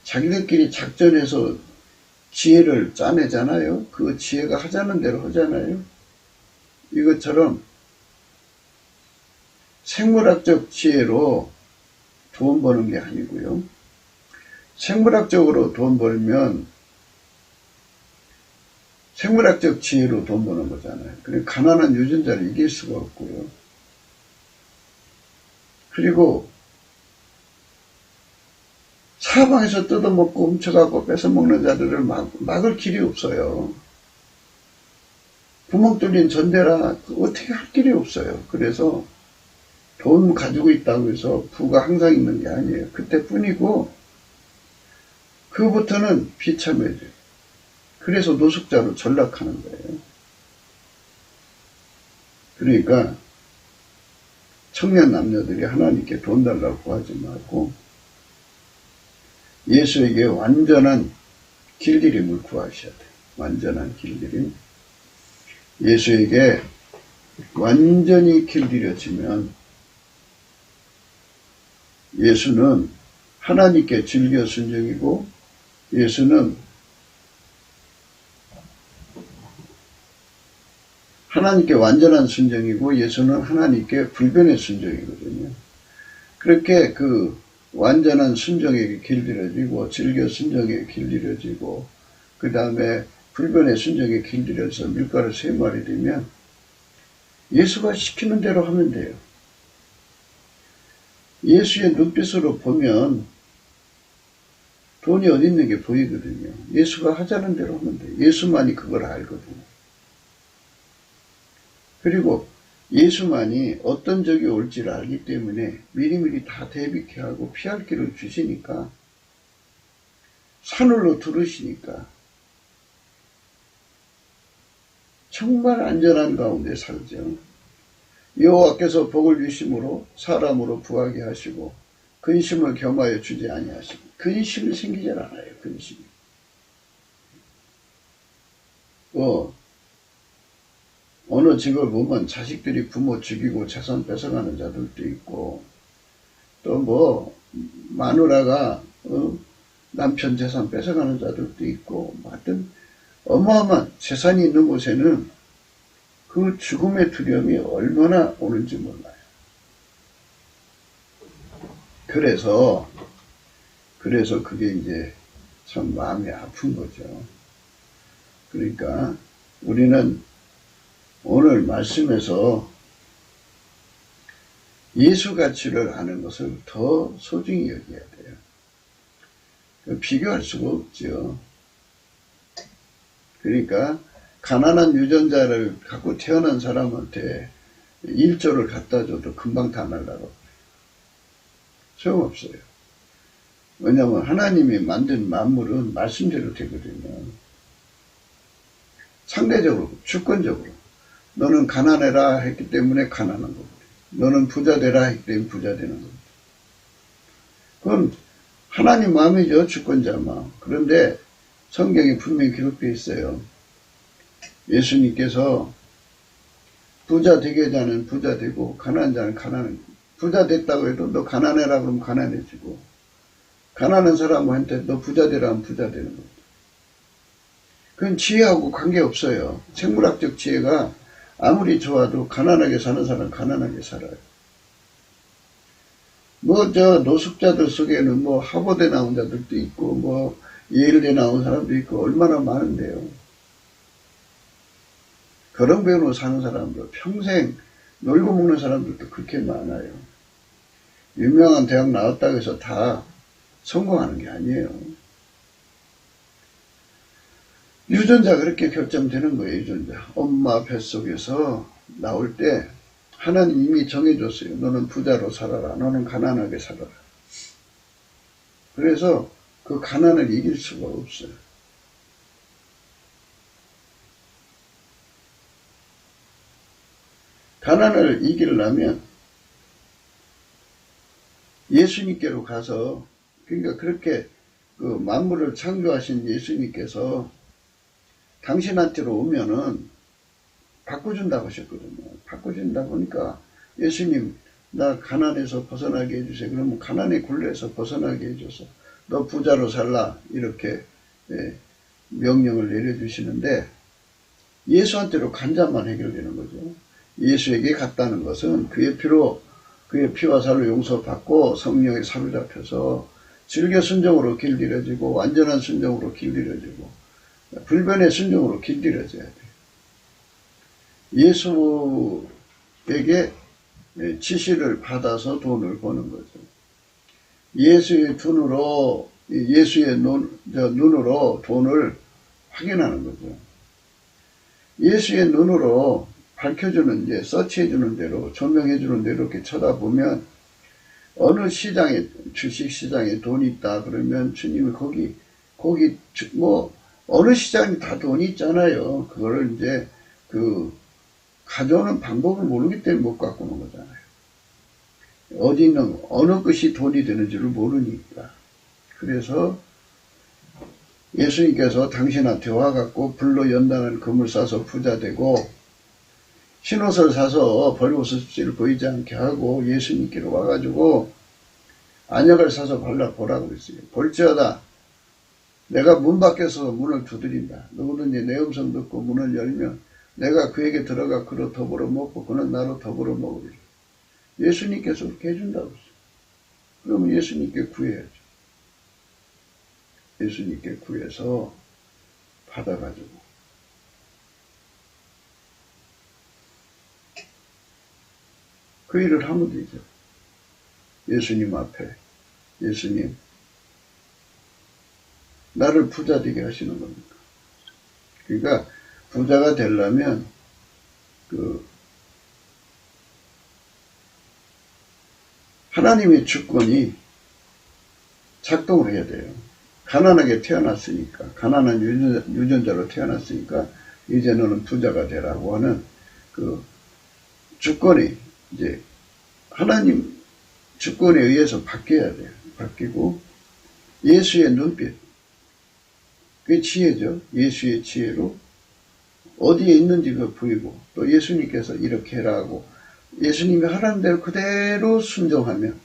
자기들끼리 작전해서 지혜를 짜내잖아요. 그 지혜가 하자는 대로 하잖아요. 이것처럼 생물학적 지혜로 돈 버는 게 아니고요. 생물학적으로 돈 벌면 생물학적 지혜로 돈 버는 거잖아요. 그리고 가난한 유전자를 이길 수가 없고요. 그리고 사방에서 뜯어먹고 훔쳐가고 뺏어먹는 자들을 막을 길이 없어요. 구멍 뚫린 전대라 어떻게 할 길이 없어요. 그래서 돈 가지고 있다고 해서 부가 항상 있는 게 아니에요. 그때뿐이고 그부터는 비참해져요. 그래서 노숙자로 전락하는 거예요. 그러니까 청년 남녀들이 하나님께 돈 달라고 하지 말고 예수에게 완전한 길들임을 구하셔야 돼요. 완전한 길들임. 예수에게 완전히 길들여지면 예수는 하나님께 즐겨 순종이고 예수는 하나님께 완전한 순종이고 예수는 하나님께 불변의 순종이거든요. 그렇게 그 완전한 순종에게 길들여지고 즐겨 순종에게 길들여지고 그 다음에 불변의 순종에 길들여서 밀가루 3마리 되면 예수가 시키는 대로 하면 돼요. 예수의 눈빛으로 보면 돈이 어디 있는 게 보이거든요. 예수가 하자는 대로 하면 돼요. 예수만이 그걸 알거든요. 그리고 예수만이 어떤 적이 올지를 알기 때문에 미리미리 다 대비케 하고 피할 길을 주시니까 산울로 두르시니까 정말 안전한 가운데 살죠. 여호와께서 복을 주심으로 사람으로 부하게 하시고 근심을 겸하여 주지 아니하시고 근심이 생기질 않아요. 근심이. 어느 집을 보면 자식들이 부모 죽이고 재산 뺏어가는 자들도 있고 또 마누라가 남편 재산 뺏어가는 자들도 있고 하여튼 어마어마한 재산이 있는 곳에는 그 죽음의 두려움이 얼마나 오는지 몰라요. 그래서 그게 이제 참 마음이 아픈 거죠. 그러니까 우리는 오늘 말씀에서 예수 가치를 아는 것을 더 소중히 여겨야 돼요. 비교할 수가 없죠. 그러니까 가난한 유전자를 갖고 태어난 사람한테 1조를 갖다 줘도 금방 다 날라가. 소용없어요. 왜냐하면 하나님이 만든 만물은 말씀대로 되거든요. 상대적으로, 주권적으로. 너는 가난해라 했기 때문에 가난한 거고, 너는 부자 되라 했기 때문에 부자 되는 거고. 그건 하나님 마음이죠, 주권자 마음. 그런데 성경에 분명히 기록되어 있어요. 예수님께서 부자 되게 자는 부자 되고 가난한 자는 가난한, 부자 됐다고 해도 너 가난해라 그러면 가난해지고 가난한 사람한테 너 부자 되라 하면 부자 되는 겁니다. 그건 지혜하고 관계없어요. 생물학적 지혜가 아무리 좋아도 가난하게 사는 사람은 가난하게 살아요. 노숙자들 속에는 하버드에 나온 자들도 있고 예일대 나온 사람도 있고 얼마나 많은데요. 그런 배우로 사는 사람들, 평생 놀고 먹는 사람들도 그렇게 많아요. 유명한 대학 나왔다고 해서 다 성공하는 게 아니에요. 유전자 그렇게 결정되는 거예요. 유전자. 엄마 뱃속에서 나올 때 하나님 이미 정해줬어요. 너는 부자로 살아라. 너는 가난하게 살아라. 그래서 그 가난을 이길 수가 없어요. 가난을 이기려면 예수님께로 가서, 그러니까 그렇게 그 만물을 창조하신 예수님께서 당신한테로 오면은 바꿔준다고 하셨거든요. 바꿔준다 보니까 예수님, 나 가난에서 벗어나게 해주세요. 그러면 가난의 굴레에서 벗어나게 해줘서 너 부자로 살라, 이렇게 명령을 내려주시는데 예수한테로 간 자만 해결되는 거죠. 예수에게 갔다는 것은 그의 피로, 그의 피와 살로 용서받고 성령에 사로잡혀서 즐겨 순종으로 길들여지고 완전한 순종으로 길들여지고 불변의 순종으로 길들여져야 돼요. 예수에게 지시를 받아서 돈을 버는 거죠. 예수의 눈으로 돈을 확인하는 거죠. 예수의 눈으로 밝혀주는, 이제 서치해주는 대로, 조명해주는 대로 이렇게 쳐다보면 어느 시장에, 주식시장에 돈이 있다 그러면 주님이 거기 어느 시장에 다 돈이 있잖아요. 그거를 이제 가져오는 방법을 모르기 때문에 못 갖고 오는 거잖아요. 어디 있는, 어느 것이 돈이 되는지를 모르니까. 그래서 예수님께서 당신한테 와갖고 불로 연단한 금을 싸서 부자 되고 흰옷을 사서 벌거벗을 보이지 않게 하고 예수님께로 와가지고 안약을 사서 발라보라고 그랬어요. 볼지어다 내가 문 밖에서 문을 두드린다. 누구든지 내 음성 듣고 문을 열면 내가 그에게 들어가 그로 더불어 먹고 그는 나로 더불어 먹으리라. 예수님께서 그렇게 해준다고 했어요. 그러면 예수님께 구해야죠. 예수님께 구해서 받아가지고 그 일을 하면 되죠. 예수님 앞에, 예수님 나를 부자 되게 하시는 겁니까? 그러니까 부자가 되려면 하나님의 주권이 작동을 해야 돼요. 가난하게 태어났으니까, 가난한 유전자로 태어났으니까 이제 너는 부자가 되라고 하는 주권이 이제 하나님 주권에 의해서 바뀌어야 돼요. 바뀌고 예수의 눈빛, 그게 지혜죠. 예수의 지혜로 어디에 있는지가 보이고 또 예수님께서 이렇게 해라 하고 예수님이 하라는 대로 그대로 순종하면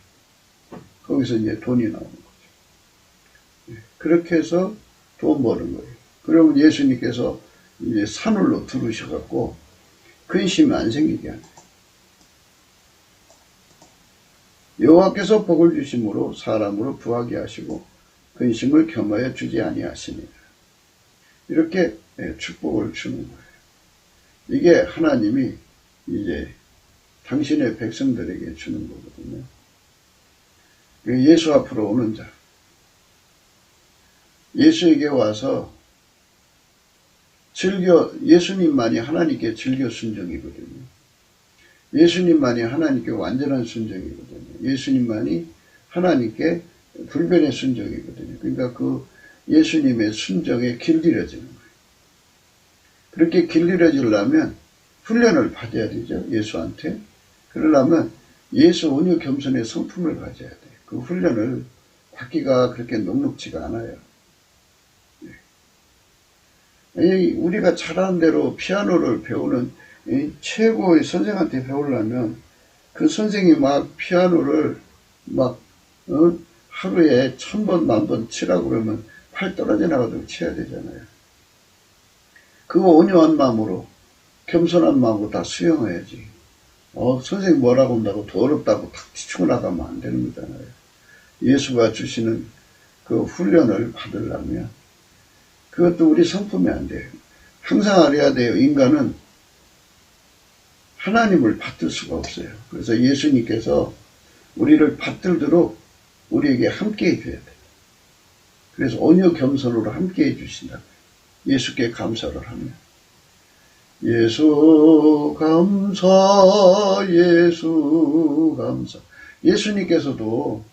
거기서 이제 돈이 나오는 거죠. 그렇게 해서 돈 버는 거예요. 그러면 예수님께서 이제 산울로 두르셔갖고 근심이 안 생기게 하는 거예요. 여호와께서 복을 주심으로 사람으로 부하게 하시고 근심을 겸하여 주지 아니하시니라. 이렇게 축복을 주는 거예요. 이게 하나님이 이제 당신의 백성들에게 주는 거거든요. 예수 앞으로 오는 자, 예수에게 와서 예수님만이 하나님께 즐겨 순종이거든요. 예수님만이 하나님께 완전한 순종이거든요. 예수님만이 하나님께 불변의 순종이거든요. 그러니까 그 예수님의 순종에 길들여지는 거예요. 그렇게 길들여지려면 훈련을 받아야 되죠. 예수한테. 그러려면 예수 온유 겸손의 성품을 가져야 돼요. 그 훈련을 받기가 그렇게 녹록지가 않아요. 우리가 잘하는 대로 피아노를 배우는 최고의 선생한테 배우려면 그 선생이 막 피아노를 막 하루에 1000번, 10,000번 치라고 그러면 팔 떨어져 나가도록 쳐야 되잖아요. 그거 온유한 마음으로 겸손한 마음으로 다 수용해야지. 선생님 뭐라고 한다고 더 어렵다고 탁 치고 나가면 안 되는 거잖아요. 예수가 주시는 그 훈련을 받으려면 그것도 우리 성품이 안 돼요. 항상 알아야 돼요. 인간은 하나님을 받들 수가 없어요. 그래서 예수님께서 우리를 받들도록 우리에게 함께 해줘야 돼요. 그래서 온유 겸손으로 함께 해주신다. 예수께 감사를 하면. 예수 감사, 예수 감사. 예수님께서도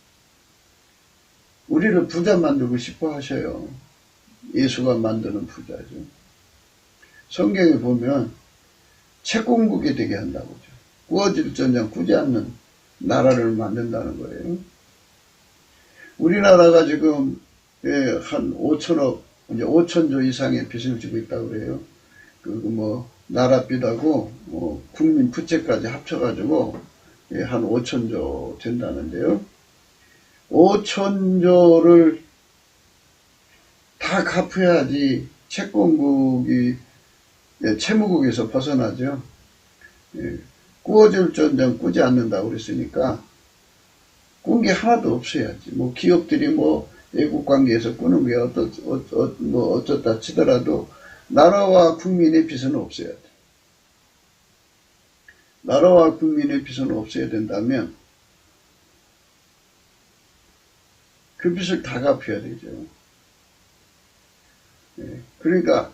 우리를 부자 만들고 싶어 하셔요. 예수가 만드는 부자죠. 성경에 보면 채공국이 되게 한다고죠. 꾸어질 전장 꾸지 않는 나라를 만든다는 거예요. 우리나라가 지금 한 5천억, 이제 5천조 이상의 빚을 지고 있다고 그래요. 나라빚하고 국민 부채까지 합쳐가지고 한 5천조 된다는데요. 5천조를 다 갚아야지 채권국이 채무국에서 벗어나죠. 꾸어줄 전장 꾸지 않는다고 그랬으니까 꾼 게 하나도 없어야지. 기업들이 외국 관계에서 꾸는 게 어쩌다 치더라도 나라와 국민의 빚은 없어야 돼. 나라와 국민의 빚은 없어야 된다면 그 빚을 다 갚아야 되죠. 그러니까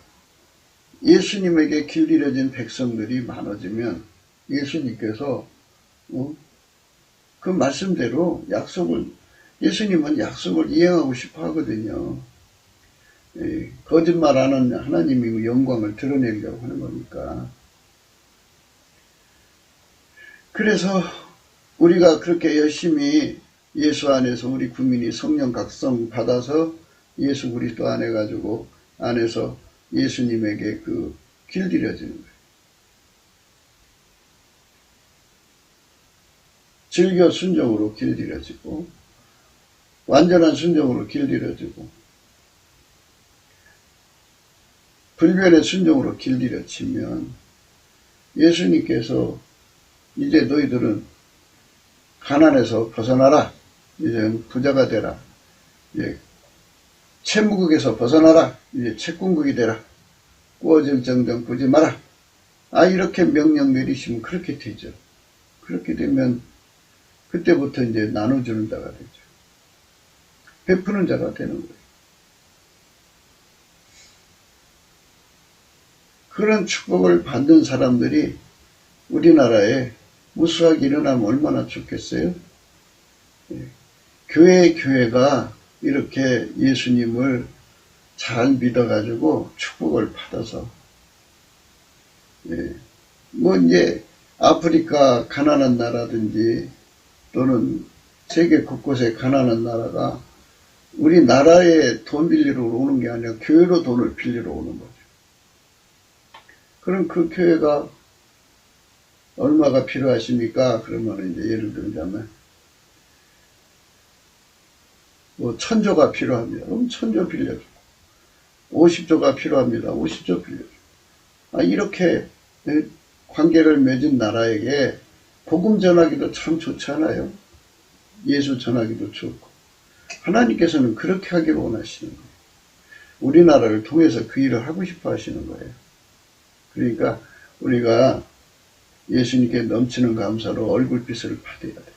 예수님에게 길들여진 백성들이 많아지면 예수님께서 그 말씀대로 예수님은 약속을 이행하고 싶어 하거든요. 거짓말하는 하나님이 영광을 드러내려고 하는 거니까. 그래서 우리가 그렇게 열심히 예수 안에서 우리 국민이 성령 각성 받아서 예수 그리스도 안에서 예수님에게 길들여지는 거예요. 즐겨 순종으로 길들여지고 완전한 순종으로 길들여지고 불변의 순종으로 길들여지면 예수님께서 이제 너희들은 가난에서 벗어나라. 이제 부자가 되라. 이제 채무국에서 벗어나라. 이제 채권국이 되라. 꾸어질 정정 꾸지 마라. 이렇게 명령 내리시면 그렇게 되죠. 그렇게 되면 그때부터 이제 나눠주는 자가 되죠. 베푸는 자가 되는 거예요. 그런 축복을 받는 사람들이 우리나라에 무수하게 일어나면 얼마나 좋겠어요? 교회가 이렇게 예수님을 잘 믿어가지고 축복을 받아서 이제 아프리카 가난한 나라든지 또는 세계 곳곳에 가난한 나라가 우리나라에 돈 빌리러 오는 게 아니라 교회로 돈을 빌리러 오는 거죠. 그럼 그 교회가 얼마가 필요하십니까? 그러면 이제 예를 들자면 뭐 1000조가 필요합니다. 그럼 1000조 빌려주고 50조가 필요합니다. 50조 빌려주고 이렇게 관계를 맺은 나라에게 복음 전하기도 참 좋잖아요. 예수 전하기도 좋고 하나님께서는 그렇게 하기를 원하시는 거예요. 우리나라를 통해서 그 일을 하고 싶어 하시는 거예요. 그러니까 우리가 예수님께 넘치는 감사로 얼굴빛을 받아야 돼요.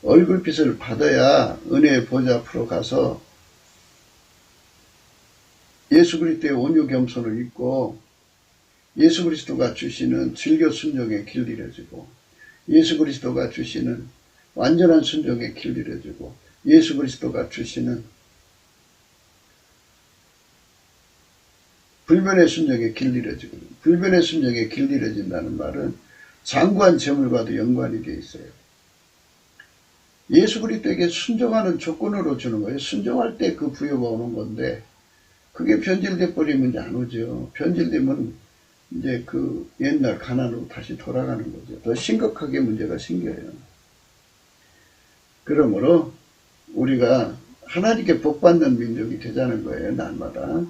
얼굴빛을 받아야 은혜의 보좌 앞으로 가서 예수 그리스도의 온유 겸손을 입고 예수 그리스도가 주시는 즐겨 순종의 길 이뤄지고 예수 그리스도가 주시는 완전한 순종의 길 이뤄지고 예수 그리스도가 주시는 불변의 순종의 길 이뤄지고 불변의 순종의 길 이뤄진다는 말은 장구한 재물과도 연관이 되어 있어요. 예수 그리스도에게 순종하는 조건으로 주는 거예요. 순종할 때 그 부여가 오는 건데 그게 변질돼 버리면 이제 안 오죠. 변질되면 이제 그 옛날 가난으로 다시 돌아가는 거죠. 더 심각하게 문제가 생겨요. 그러므로 우리가 하나님께 복받는 민족이 되자는 거예요. 날마다.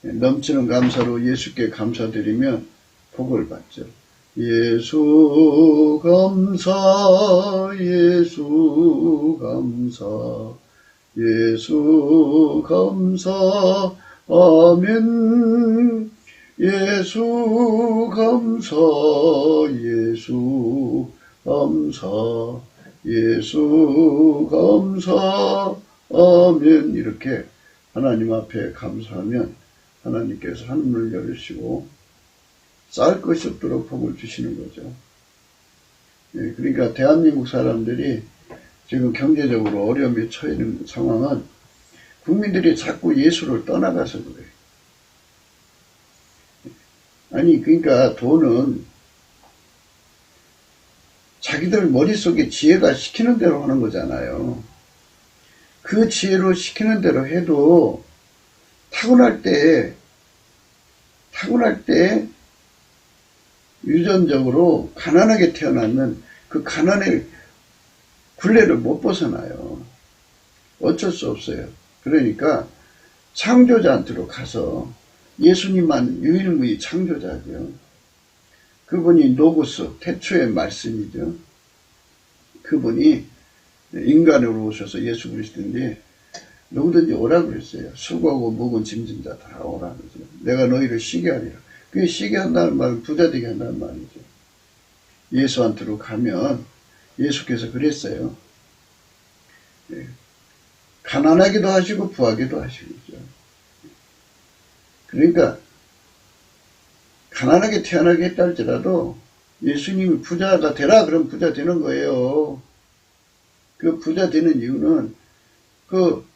넘치는 감사로 예수께 감사드리면 복을 받죠. 예수 감사 예수 감사 예수 감사 아멘 예수 감사 예수 감사 예수 감사 아멘 이렇게 하나님 앞에 감사하면 하나님께서 하늘을 열으시고 쌓을 것이 없도록 복을 주시는 거죠. 그러니까 대한민국 사람들이 지금 경제적으로 어려움에 처해 있는 상황은 국민들이 자꾸 예수를 떠나가서 그래요. 아니 그러니까 돈은 자기들 머릿속에 지혜가 시키는 대로 하는 거잖아요. 그 지혜로 시키는 대로 해도 타고날 때 유전적으로 가난하게 태어나면 그 가난의 굴레를 못 벗어나요. 어쩔 수 없어요. 그러니까 창조자한테로 가서 예수님만 유일무이 창조자죠. 그분이 노고스, 태초의 말씀이죠. 그분이 인간으로 오셔서 예수 그리스도인데 누구든지 오라고 그랬어요. 수고하고 무거운 짐진 자 다 오라고 그러죠. 내가 너희를 쉬게 하리라. 그게 쉬게 한다는 말은 부자 되게 한다는 말이죠. 예수한테로 가면 예수께서 그랬어요. 가난하기도 하시고 부하기도 하시죠. 그러니까 가난하게 태어나게 했다 할지라도 예수님이 부자가 되라 그러면 부자 되는 거예요. 그 부자 되는 이유는 그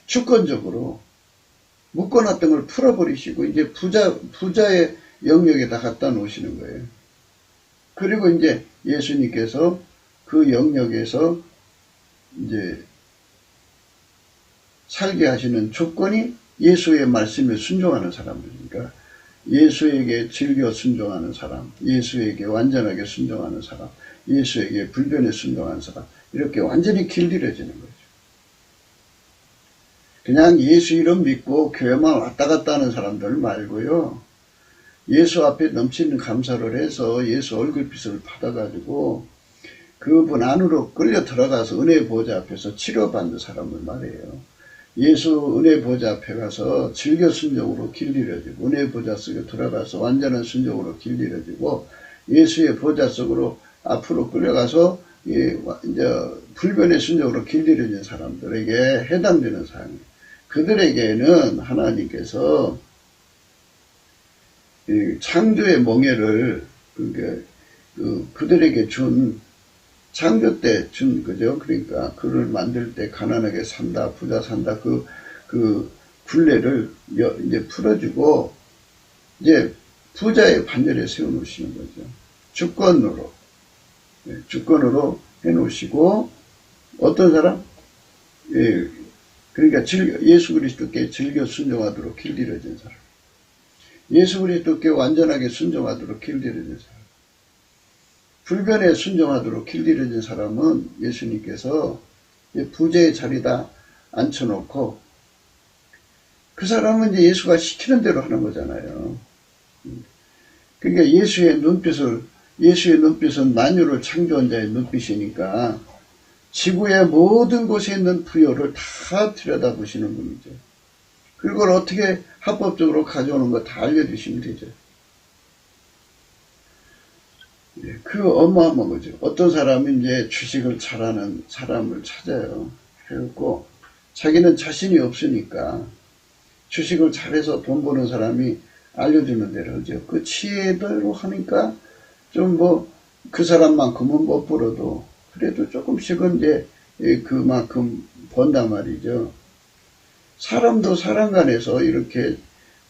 주권적으로 묶어놨던 걸 풀어버리시고 이제 부자의 영역에다 갖다 놓으시는 거예요. 그리고 이제 예수님께서 그 영역에서 이제 살게 하시는 조건이 예수의 말씀에 순종하는 사람들이니까 예수에게 즐겨 순종하는 사람, 예수에게 완전하게 순종하는 사람, 예수에게 불변에 순종하는 사람 이렇게 완전히 길들여지는 거죠. 그냥 예수 이름 믿고 교회만 왔다 갔다 하는 사람들 말고요. 예수 앞에 넘치는 감사를 해서 예수 얼굴빛을 받아가지고 그분 안으로 끌려 들어가서 은혜 보좌 앞에서 치료받는 사람을 말해요. 예수 은혜 보좌 앞에 가서 즐겨 순종으로 길들여지고 은혜 보좌 속에 들어가서 완전한 순종으로 길들여지고 예수의 보좌 속으로 앞으로 끌려가서 이제 불변의 순종으로 길들여진 사람들에게 해당되는 사항이에요. 그들에게는 하나님께서 창조의 멍에를 그들에게 준 창조 때 준 거죠. 그러니까 그를 만들 때 가난하게 산다, 부자 산다 그 굴레를 이제 풀어주고 이제 부자의 반열에 세워놓으시는 거죠. 주권으로. 주권으로 해놓으시고, 어떤 사람? 그러니까 예수 그리스도께 즐겨 순종하도록 길들여진 사람. 예수 그리스도께 완전하게 순종하도록 길들여진 사람. 불변에 순종하도록 길들여진 사람은 예수님께서 부자의 자리다 앉혀놓고, 그 사람은 이제 예수가 시키는 대로 하는 거잖아요. 그러니까 예수의 눈빛은 만유를 창조한 자의 눈빛이니까 지구의 모든 곳에 있는 부여를 다 들여다보시는 분이죠. 그걸 어떻게 합법적으로 가져오는 거 다 알려주시면 되죠. 그 어마어마한 거죠. 어떤 사람은 이제 주식을 잘하는 사람을 찾아요. 그래갖고 자기는 자신이 없으니까 주식을 잘해서 돈 버는 사람이 알려주는 대로 하죠. 그 지혜대로 하니까 좀 그 사람만큼은 못 벌어도 그래도 조금씩은 이제 그만큼 번단 말이죠. 사람도 사람 간에서 이렇게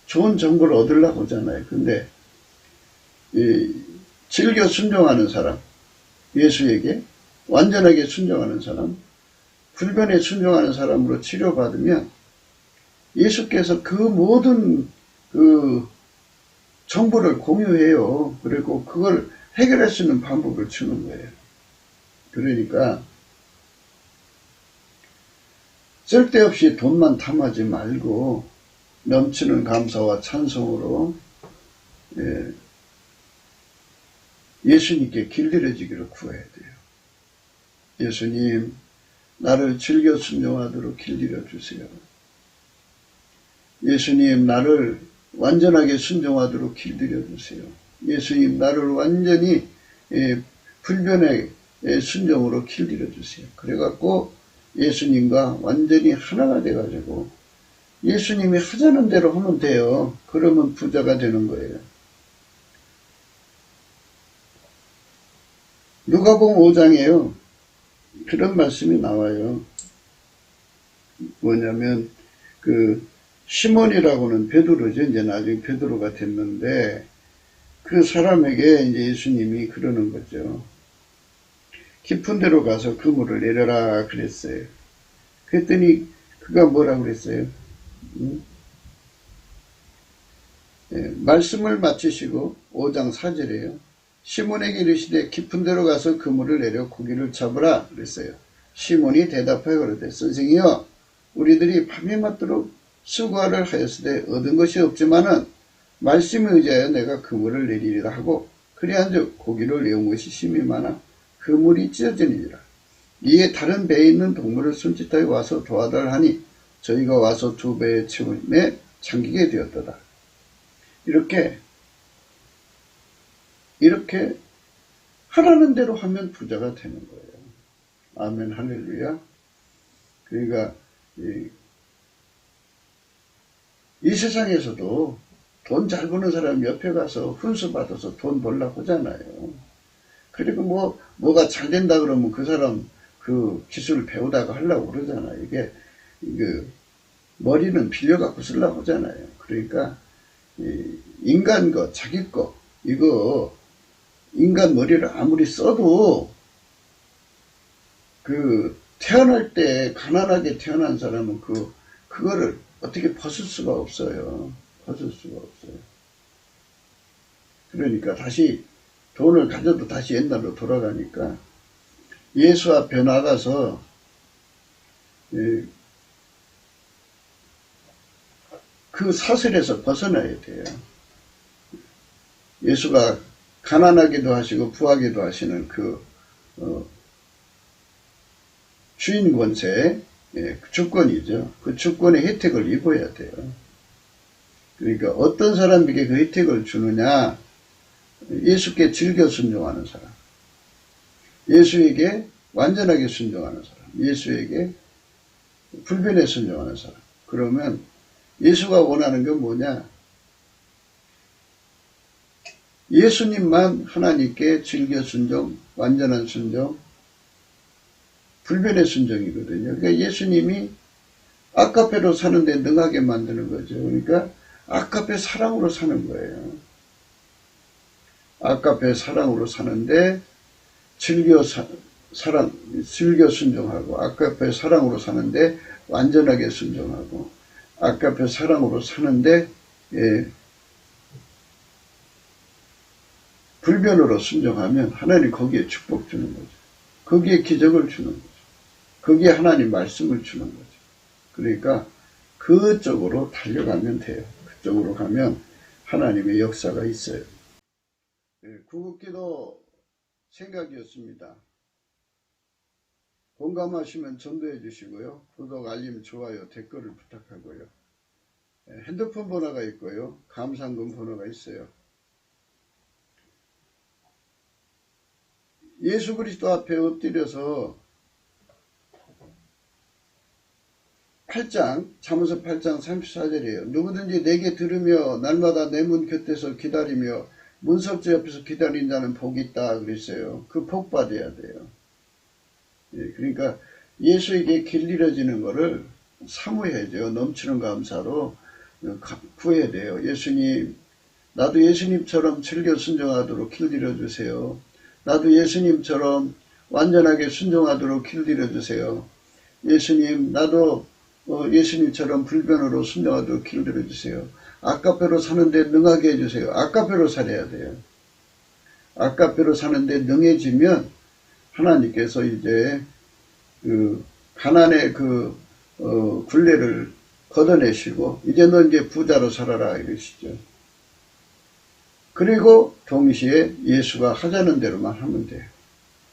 좋은 정보를 얻으려고 하잖아요. 근데 즐겨 순종하는 사람, 예수에게 완전하게 순종하는 사람, 불변에 순종하는 사람으로 치료받으면 예수께서 그 모든 그 정보를 공유해요. 그리고 그걸 해결할 수 있는 방법을 주는 거예요. 그러니까 쓸데없이 돈만 탐하지 말고 넘치는 감사와 찬송으로 예수님께 길들여지기를 구해야 돼요. 예수님, 나를 즐겨 순종하도록 길들여 주세요. 예수님, 나를 완전하게 순종하도록 길들여 주세요. 예수님, 나를 완전히 불변의 순종으로 길들여 주세요. 그래갖고 예수님과 완전히 하나가 돼가지고 예수님이 하자는 대로 하면 돼요. 그러면 부자가 되는 거예요. 누가복음 5장에요. 그런 말씀이 나와요. 뭐냐면 시몬이라고는 베드로죠. 이제 나중에 베드로가 됐는데 그 사람에게 이제 예수님이 그러는 거죠. 깊은 데로 가서 그물을 내려라 그랬어요. 그랬더니 그가 뭐라 그랬어요? 말씀을 마치시고 5장 4절에요. 시몬에게 이르시되 깊은 데로 가서 그물을 내려 고기를 잡으라 그랬어요. 시몬이 대답하여 그러되 선생이여 우리들이 밤이 맞도록 수고를 하였으되 얻은 것이 없지만은 말씀에 의지하여 내가 그물을 내리리라 하고 그리한즉 고기를 내온 것이 심히 많아 그물이 찢어지니라. 이에 다른 배에 있는 동물을 손짓하여 와서 도와달라 하니 저희가 와서 2배에 채움에 잠기게 되었도다. 이렇게 하라는 대로 하면 부자가 되는 거예요. 아멘 할렐루야. 그러니까 이 세상에서도 돈 잘 버는 사람 옆에 가서 훈수 받아서 돈 벌라고 하잖아요. 그리고 뭐가 잘 된다 그러면 그 사람 그 기술을 배우다가 하려고 그러잖아요. 이게 머리는 빌려갖고 쓰려고 하잖아요. 그러니까 인간 거, 자기 거 이거 인간 머리를 아무리 써도 태어날 때 가난하게 태어난 사람은 그거를 어떻게 벗을 수가 없어요. 벗을 수가 없어요. 그러니까 다시 돈을 가져도 다시 옛날로 돌아가니까 예수 앞에 나가서 그 사슬에서 벗어나야 돼요. 예수가 가난하기도 하시고 부하기도 하시는 주인 권세, 그 주권이죠. 그 주권의 혜택을 입어야 돼요. 그러니까 어떤 사람에게 그 혜택을 주느냐? 예수께 즐겨 순종하는 사람, 예수에게 완전하게 순종하는 사람, 예수에게 불변에 순종하는 사람. 그러면 예수가 원하는 건 뭐냐? 예수님만 하나님께 즐겨 순종, 완전한 순종, 불변의 순종이거든요. 그러니까 예수님이 아카페로 사는데 능하게 만드는 거죠. 그러니까 아카페 사랑으로 사는 거예요. 아까페 사랑으로 사는데 즐겨 순종하고, 아까페 사랑으로 사는데 완전하게 순종하고, 아까페 사랑으로 사는데 불변으로 순종하면 하나님 거기에 축복 주는 거죠. 거기에 기적을 주는 거죠. 거기에 하나님 말씀을 주는 거죠. 그러니까 그쪽으로 달려가면 돼요. 그쪽으로 가면 하나님의 역사가 있어요. 구급기도 생각이었습니다. 공감하시면 전도해 주시고요. 구독, 알림, 좋아요, 댓글을 부탁하고요. 핸드폰 번호가 있고요. 감상금 번호가 있어요. 예수 그리스도 앞에 엎드려서 8장, 잠언서 8장 34절이에요. 누구든지 내게 들으며 날마다 내 문 곁에서 기다리며 문석재 옆에서 기다린다는 복이 있다 그랬어요. 그 복 받아야 돼요. 그러니까 예수에게 길 잃어지는 거를 사모해야죠. 넘치는 감사로 구해야 돼요. 예수님, 나도 예수님처럼 즐겨 순종하도록 길 잃어주세요. 나도 예수님처럼 완전하게 순종하도록 길 잃어주세요. 예수님, 나도 예수님처럼 불변으로 순종하도록 길 잃어주세요. 아까페로 사는데 능하게 해주세요. 아까페로 살아야 돼요. 아까페로 사는데 능해지면 하나님께서 이제 그 가난의 그 굴레를 걷어내시고 이제 너 이제 부자로 살아라 이러시죠. 그리고 동시에 예수가 하자는 대로만 하면 돼요.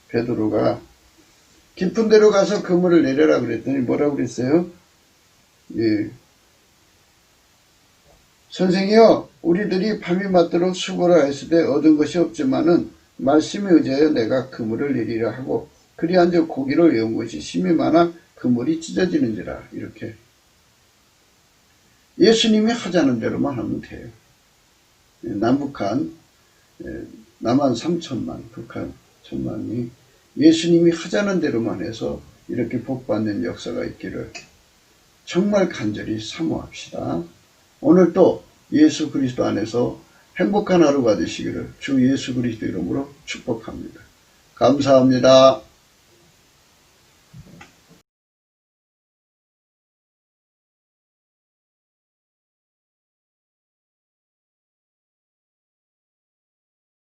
베드로가 깊은 데로 가서 그물을 내려라 그랬더니 뭐라고 그랬어요? 예. 선생이여, 우리들이 밤이 맞도록 수고를 했을 때 얻은 것이 없지만은 말씀에 의지하여 내가 그물을 내리라 하고 그리한즉 고기를 외운 것이 심이 많아 그물이 찢어지는지라. 이렇게 예수님이 하자는 대로만 하면 돼요. 남북한 남한 3천만, 북한 1천만이 예수님이 하자는 대로만 해서 이렇게 복받는 역사가 있기를 정말 간절히 사모합시다. 오늘 또 예수 그리스도 안에서 행복한 하루가 되시기를 주 예수 그리스도 이름으로 축복합니다. 감사합니다.